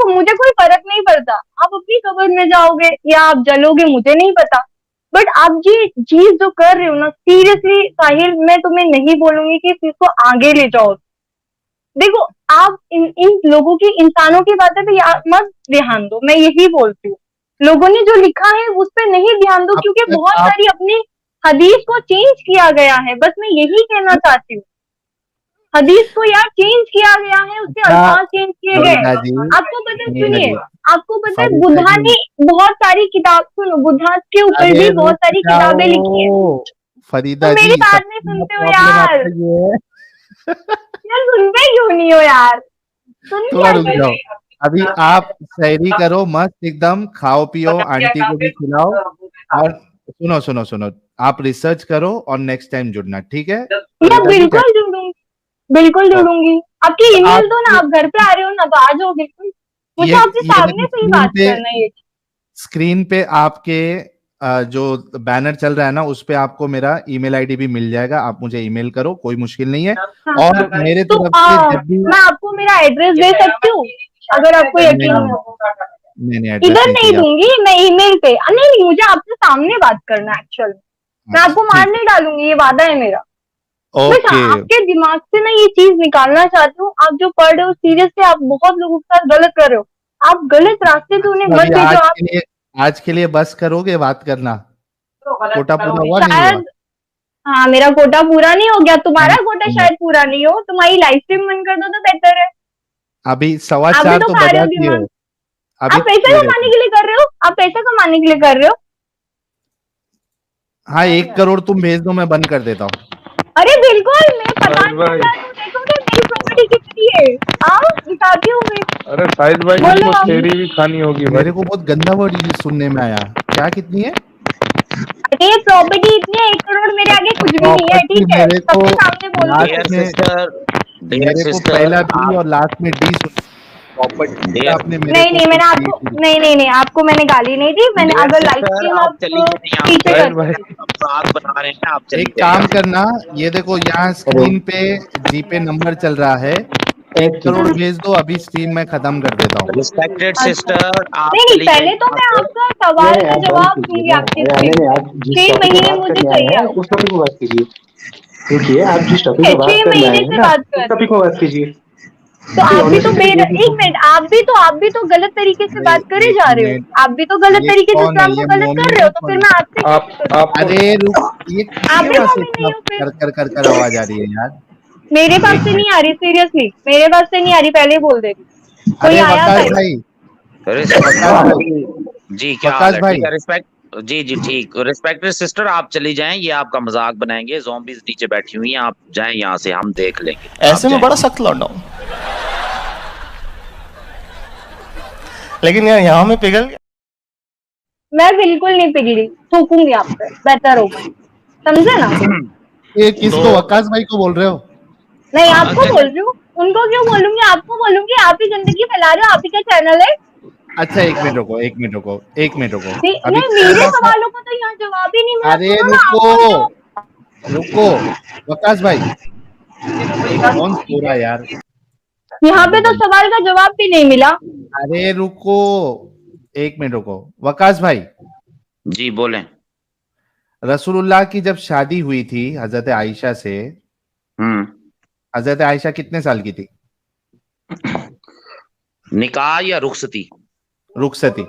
मुझे कोई फर्क नहीं पड़ता, आप अपनी कब्र में जाओगे या आप जलोगे, मुझे नहीं पता, बट आप ये चीज जो कर रहे हो ना, सीरियसली साहिल, मैं तुम्हें नहीं बोलूंगी कि इस चीज को आगे ले जाओ। देखो, आप इन लोगों की, इंसानों की बातें पे मत ध्यान दो, मैं यही बोलती हूँ। लोगों ने जो लिखा है उस पर नहीं ध्यान दो, अब क्योंकि तक बहुत आप सारी अपनी हदीस को चेंज किया गया है, बस मैं यही कहना चाहती हूँ। हदीस को यार चेंज किया गया है, उसके अच्छा, अल्फाज चेंज किए गए। फरीदा जी, आपको पता है, फरीदा सुनिए, जी, आपको पता है फरीदा बुद्धा जी, ने बहुत सारी किताब, सुनो, बुद्धा के ऊपर अरे भी बहुत रुक सारी किताबें लिखी है। जाओ तो फरीदा मेरी जी, बात नहीं सबसे बड़ा सुनते हो प्रॉब्लम यार? आपका ये है। यार सुनते क्यों नहीं हो यार? सुन थोड़ा क्या रुक जाओ, अभी आप सहरी करो मस्त एकदम, खाओ पियो, आंटी को भी खिलाओ, और सुनो सुनो सुनो, आप रिसर्च करो और नेक्स्ट टाइम जुड़ना, ठीक है मैं फरीदा जी? बिल्कुल जुड़ूंगी, बिल्कुल ओ, जुड़ूंगी। आपकी ईमेल दो ना, आपके आप घर पे आ रहे हो ना, तो आ जाओ बिल्कुल। मुझे आपके ये सामने देखो से ही बात करना है ये। स्क्रीन पे आपके जो बैनर चल रहा है ना, उस पे आपको मेरा ईमेल आईडी भी मिल जाएगा, आप मुझे ईमेल करो, कोई मुश्किल नहीं है। हाँ, और मेरे तो तरफ से जब भी, मैं आपको मेरा एड्रेस दे सकती हूँ, अगर आपको यकीन नहीं हो? नहीं एड्रेस इधर नहीं नहीं चाहिए आप। दूंगी मैं, ईमेल पे। नहीं, मुझे आपसे सामने बात करना है एक्चुअल। मैं आपको मार ठीक, नहीं डालूंगी, ये वादा है मेरा। बस ओके। आपके दिमाग से ना ये चीज निकालना चाहती हूँ, आप जो पढ़ रहे हो सीरियसली, आप बहुत लोगों के साथ गलत कर रहे हो, आप गलत रास्ते पे उन्हें मत अभी भेजो। आप आज के लिए बस करोगे बात करना, कोटा पूरा हुआ नहीं हुआ? शायद, हाँ, मेरा कोटा पूरा नहीं हो गया, तुम्हारा कोटा नहीं, शायद पूरा नहीं हो, तुम्हारी लाइफ स्ट्रीम बंद कर दो तो बेहतर है। अभी आप भी 4:15 तो तो खा रहे बजा हो दिए दिमाग, हो अभी। आप पैसा ये कमाने देखो, के लिए कर रहे हो, आप पैसा कमाने के लिए कर रहे हो। हाँ 1 करोड़ तुम भेज दो, मैं बंद कर देता हूँ। अरे बिल्कुल, मैं पठान की औलाद हूँ, देखोगे मेरी प्रॉपर्टी कितनी है, आओ दिखाती हूँ मैं। अरे साहिल भाई बोलो इसको आप। तेरी भी खानी होगी भाई। मेरे को बहुत गंदा वर्ड सुनने में आया, क्या कितनी है? अरे प्रॉपर्टी इतनी है, 1 करोड़ मेरे आगे कुछ भी नहीं है, प्रॉपर्टी ठीक है, मेरे को सबके सामने बोल रही हूँ। डियर लास्ट में, सिस्टर, मेरे को पहला बी और लास्ट में डी सुन, प्रॉपर्टी डियर आपने मेरे नहीं को नहीं, मैंने कुछ दी आपको, थी। नहीं, आपको मैंने गाली नहीं दी, मैंने डियर अगर लाइफ सिस्टर, स्ट्रीम आप आप चली जाइए यहाँ पीछे से। साहिल कर भाई बात बना रहे हैं, आप चली एक जाइए काम यहाँ से। करना, ये देखो यहाँ स्क्रीन पे जीपे नंबर चल रहा है, 1 करोड़ भेज दो, अभी स्ट्रीम में खत्म कर देता हूँ। रिस्पेक्टेड अच्छा, सिस्टर, आप नहीं चली पहले जाइए तो मैं यहाँ से। आपका सवाल का जवाब दूंगी आपकी स्क्रीन पे। 6 महीने मुझे चाहिए आप। उस टॉपिक पर बात कीजिए। देखिए, आप जिस टॉपिक पर बात 6 करने आए महीने हैं से ना, बात उस कर रही टॉपिक हूँ। पर बात कीजिए। तो आप भी तो ऑनेस्टी मेरे, से एक मिनट, आप भी तो गलत तरीके से अरे बात करे एक जा रहे हो, मिनट, आप भी तो गलत ये तरीके से कौन है? इस्लाम को ये गलत कर मोमिन रहे है हो, तो फिर कौन? मैं आपसे कैसे करूँ? आपको अरे रुक, ये आप किसके भी वहां से मोमिन इतना नहीं हो फिर? कर आवाज आ रही है यार? मेरे पास एक से मिनट, नहीं आ रही, सीरियसली मेरे पास से नहीं आ रही, पहले बोल दे रही। कोई अरे आया था वकाश इधर? भाई, वकाश रिस्पेक्ट भाई, जी, क्या हाल वकाश है? भाई, ठीक है, रिस्पेक्ट। जी जी ठीक, रिस्पेक्टेड सिस्टर, आप चली जाएं, ये आपका मजाक बनाएंगे। ज़ॉम्बीज नीचे बैठी हुई हैं, आप जाएं यहाँ से, हम देख लेंगे, आप ऐसे में जाएं। बड़ा सख्त लौंडा हूं, लेकिन यार यहाँ में पिघल गया। मैं बिल्कुल नहीं पिघली, थूकूंगी आप पे, बेहतर होगा, समझे ना? ये किसको, वकास भाई को बोल रहे हो? नहीं, आपको बोल रही हूँ, उनको क्यों बोलूंगी, आपको बोलूंगी, आप ही गंदगी फैला रहे हो, आप ही का चैनल है। अच्छा, एक मिनट रुको, एक मिनट रुको, एक मिनट रुको। अभी नहीं, मेरे सवालों का तो यहाँ जवाब ही नहीं मिला। अरे सुनो ना, रुको, आपको रुको, वकास भाई, कौन सो रहा है यार? यहाँ पे तो सवाल का जवाब भी नहीं मिला। अरे रुको, एक मिनट रुको, वकास भाई। जी बोलें। रसूलुल्लाह की जब शादी हुई थी हजरत आयशा से, हजरत आयशा कितने साल की थी? निकाह या रुखसती? रुखसती।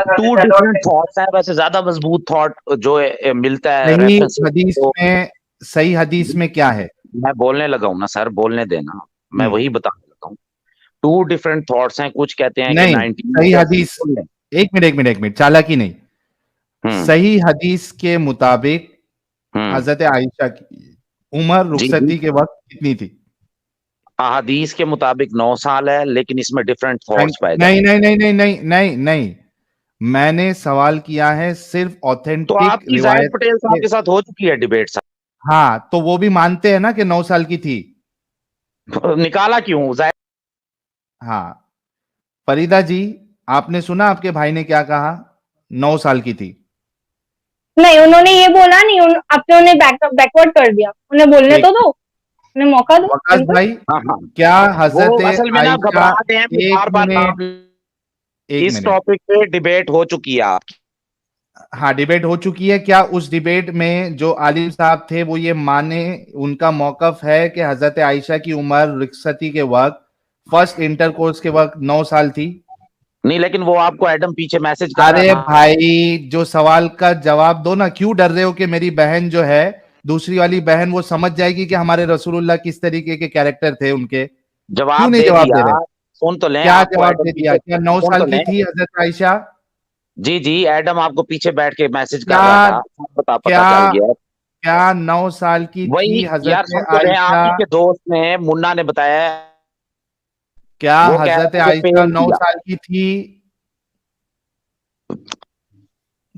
टू डिफरेंट थॉट्स हैं, वैसे ज्यादा मजबूत थॉट जो मिलता है नहीं, रेफरेंस हदीस में, सही हदीस में क्या है? मैं बोलने लगा हूं ना सर, बोलने देना, मैं वही बताने लगा हूँ। टू डिफरेंट थॉट्स हैं, कुछ कहते हैं नहीं, कि 19 सही हदीस, एक मिनट एक मिनट एक मिनट, चालाकी नहीं, सही हदीस के मुताबिक हजरत आयशा की उम्र रुखसती के वक्त कितनी थी? हदीस के मुताबिक 9 साल है, लेकिन इसमें डिफरेंट थॉट्स पाए नहीं नहीं नहीं नहीं नहीं नहीं नहीं, मैंने सवाल किया है सिर्फ तो ऑथेंटिक आपकी जाहिद रिवायत पटेल साहब के साथ हो चुकी है डिबेट साहब। हाँ, तो वो भी मानते हैं ना कि 9 साल की थी। निकाला क्यों जाहिद? हाँ, फरीदा जी, आपने सुना आपके भाई ने क्या कहा? 9 साल की थी। नहीं, उन्होंने ये बोला नहीं, आपने उन्हें बैकवर्ड कर दिया, उन्हें बोलने तो दो, उन्हें मौका दो। वकास भाई, क्या हजरत असल में ना घबराहट है, एक बार-बार इस मिनट, टॉपिक पे डिबेट हो चुकी है आपकी। हाँ, डिबेट हो चुकी है। क्या उस डिबेट में जो आलिम साहब थे वो ये माने, उनका मौकफ है कि हजरत आयशा की उम्र रुखसती के वक्त, फर्स्ट इंटरकोर्स के वक्त 9 साल थी? नहीं, लेकिन वो आपको एडम पीछे मैसेज कर अरे रहा था। भाई, जो सवाल का जवाब दो ना, क्यों डर रहे हो कि मेरी बहन जो है, दूसरी वाली बहन, वो समझ जाएगी कि हमारे रसूलुल्लाह किस तरीके के कैरेक्टर थे उनके? क्यों जवाब नहीं दे जवाब दे दिया, रहे? सुन तो लें। क्या आपको जवाब एडम दे दिया? पीछे क्या 9 सुन साल तो की लें। थी हजरत आयशा? जी जी, एडम आपको पीछे बैठ के मैसेज कर क्या रहा था, पता क्या चल गया। क्या 9 साल की वही थी यार, हजरत सुन तो लें। आप आयशा? ही के दोस्त ने, मुन्ना ने बताया, क्या वो कह हजरत रहा है कि आयशा फेल 9 किया। साल की थी?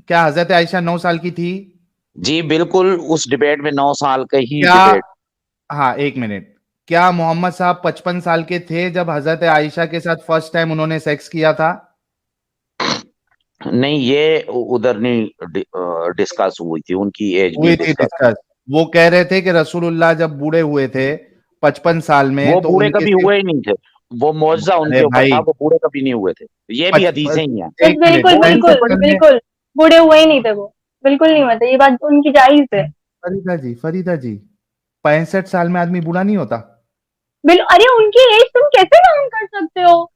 क्या हजरत आयशा 9 साल की थी? जी बिल्कुल, उस डिबेट में 9 साल का ही क्या, डिबेट। हाँ, एक मिनट, क्या मोहम्मद साहब 55 साल के थे जब हजरत आयशा के साथ फर्स्ट टाइम उन्होंने सेक्स किया था? नहीं, ये उधर नहीं डिस्कस हुई थी, उनकी एज हुई नहीं थी डिस्कस। डिस्कस। वो कह रहे थे कि रसूलुल्लाह जब बूढ़े हुए थे 55 साल में, वो तो बूढ़े उनके कभी सिर्फ, हुए ही नहीं थे, वो मौजज़ा अरे उनके ऊपर था, भाई, वो बूढ़े कभी नहीं हुए थे। ये भी हदीसें ही हैं। एक मिनट, बिल्कुल बिल्कुल 65 में, बिल्कुल, बूढ़े हुए ही नहीं थे वो, बिल्कुल नहीं हुए थे, ये बात उनकी जायज है। फरीदा जी, 65 साल में आदमी बूढ़ा नहीं होता? अरे उनकी एज तुम कैसे काउंट कर सकते हो?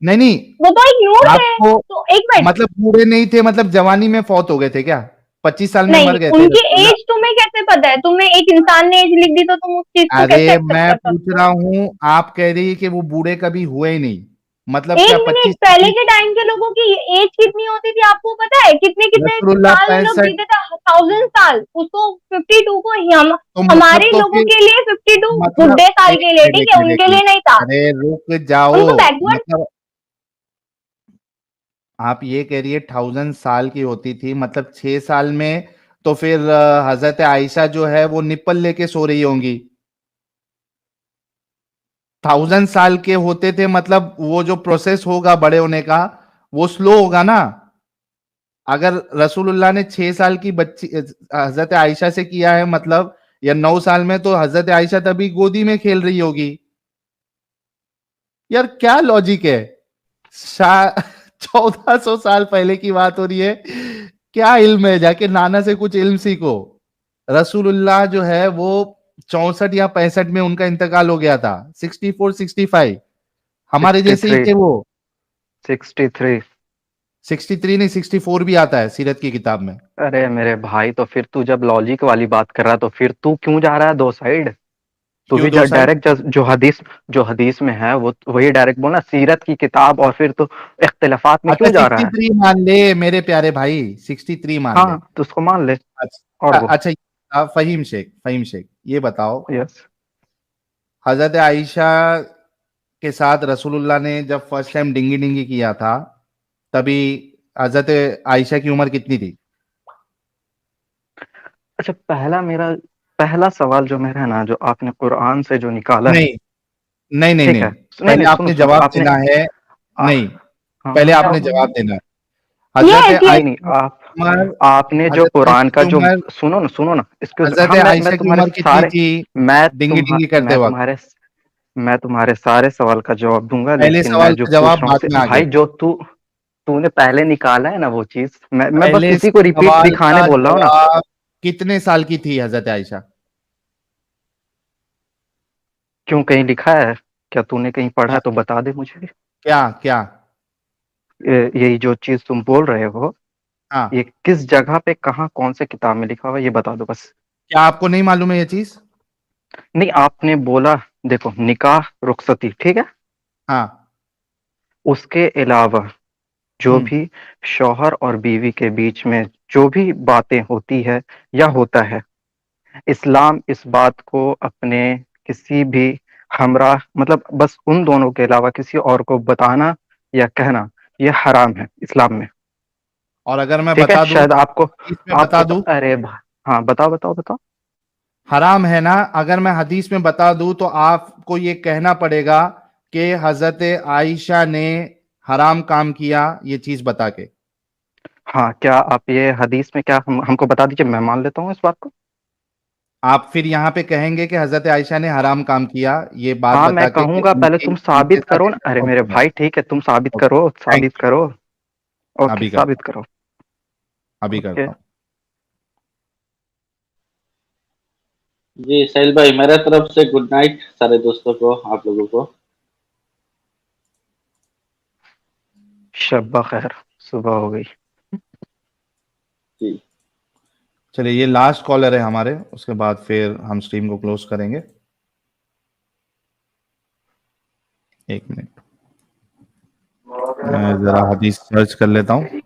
नहीं नहीं, वो तो एक नूर थे। आपको तो एक मिनट, मतलब बूढ़े नहीं थे, मतलब जवानी में फौत हो गए थे क्या? 25 साल में नहीं, मर गए थे उनकी रसूलुल्लाह? एज तुम्हें कैसे पता है? तुम्हें एक इंसान ने एज लिख दी तो तुम उस चीज को कैसे अरे एक्सेप्ट मैं कर पूछ सकते हो? रहा हूँ, आप कह रही है कि वो बूढ़े कभी हुए ही नहीं, मतलब एक क्या मिनट, 25 पहले के टाइम के लोगों की एज कितनी होती थी आपको पता है? कितने कितने रसूलुल्लाह साल लोग 65, जीते थे? 1000 साल। उसको 52 को तो मतलब हमारे तो लोगों फिर, के लिए 52 मतलब बुढ़े साल एक के लिए, मिनट एक ठीक है, मिनट एक उनके लिए मिनट, नहीं था। अरे रुक जाओ, उनको बैकवर्ड। मतलब आप ये कह रही है 1000 साल की होती थी, मतलब 6 साल में, तो फिर हजरत आयशा जो है वो निप्पल लेके सो रही होंगी। 1000 साल के होते थे, मतलब वो जो प्रोसेस होगा बड़े होने का, वो स्लो होगा ना। अगर रसूलुल्लाह ने 6 साल की बच्ची हजरत आयशा से किया है, मतलब, या 9 साल में, तो हजरत आयशा तभी गोदी में खेल रही होगी। यार क्या लॉजिक है? 1400 साल पहले की बात हो रही है, क्या इल्म है? जाके नाना से कुछ इल्म सीखो। रसूलुल्लाह जो है वो 64 या 65 में उनका इंतकाल हो गया था, 64 65, हमारे जैसे ही 63 थे वो। 63। 63 नहीं, 64 भी आता है सीरत की किताब में। अरे मेरे भाई, तो फिर तू जब लॉजिक वाली बात कर रहा है तो फिर तू क्यों जा रहा है दो साइड? तू क्यों भी दो साइड? डायरेक्ट जो हदीस में है वो वही डायरेक्ट बोलना, सीरत की किताब, और फिर तू इख्तिलाफात में अच्छा, क्यों जा रहा है? 63 मान ले मेरे प्यारे भाई, 63 मान ले। हाँ, तो उसको मान ले। अच्छा और वो अच्छा, फहीम शेख, ये बताओ, यस, हजरत आयशा के साथ रसूलुल्लाह ने जब फर्स्ट टाइम डिंगी डिंगी किया था, तभी हजरत आयशा की उम्र कितनी थी? अच्छा, पहला सवाल जो मेरा है ना, जो आपने कुरान से जो निकाला है, नहीं नहीं नहीं ठीक है, नहीं, नहीं पहले नहीं, सुनो आपने सुनो, जवाब आपने देना है। नहीं, हाँ पहले हाँ आपने हाँ, जवाब देना है। यस हजरत नहीं यस। नहीं, आयशा की उम्र, आपने जो हजरत कुरान आयशा का की जो, उम्र, सुनो ना, इसके हजरत हाँ, मैं आयशा की तुम्हारे उम्र कितनी सारे, थी डिंगी डिंगी करते वक्त? मैं तुम्हारे सारे सवाल का जवाब दूंगा, पहले लेकिन मैं सवाल जो का पूछ जवाब रहा हूँ बाद में आगे। भाई, जो तूने पहले निकाला है ना वो चीज, मैं बस पहले उसी को रिपीट सवाल दिखाने का बोल रहा हूँ ना। जवाब, कितने साल की थी हजरत आयशा? क्यों, कहीं लिखा है क्या? तूने कहीं पढ़ा है तो बता दे मुझे। क्या क्या? यही जो चीज तुम बोल रहे हो, हाँ, ये किस जगह पे, कहाँ, कौन से किताब में लिखा हुआ है, ये बता दो बस। क्या आपको नहीं मालूम है ये चीज? नहीं, आपने बोला, देखो, निकाह रुखसती, ठीक है, हाँ। उसके अलावा जो हम्म। भी शौहर और बीवी के बीच में जो भी बातें होती है या होता है, इस्लाम इस बात को अपने किसी भी हमरा, मतलब बस उन दोनों के अलावा किसी और को बताना या कहना, ये हराम है इस्लाम में। और अगर मैं ठीक है, बता दूं, शायद आपको, हदीस में बता दूं, हाँ, बताओ बताओ बताओ। हराम है ना? अगर मैं हदीस में बता दूं तो आपको ये कहना पड़ेगा कि हजरत आयशा ने हराम काम किया, ये चीज बता के। हाँ, क्या आप ये हदीस में, क्या हमको बता दीजिए, मैं मान लेता हूँ इस बात को। आप फिर यहाँ पे कहेंगे कि हजरत आयशा ने हराम काम किया, ये बात हाँ, बता मैं के कि कहूंगा, पहले उनके तुम उनके साबित साथ करो ये ना। अरे धोखा मेरे हुआ है। भाई, ठीक है, तुम साबित ओके, करो, थैंक साबित यू। करो। ओके, अभी करता साबित हूँ, करो। अभी ओके। करता हूँ। जी साहिल भाई, मेरे तरफ से गुड नाइट सारे दोस्तों को, आप लोगों को। शब्बा खैर, सुबह हो गई। जी। चलिए, ये लास्ट कॉलर है हमारे, उसके बाद फिर हम स्ट्रीम को क्लोज करेंगे। एक मिनट, मैं जरा हदीस सर्च कर लेता हूँ।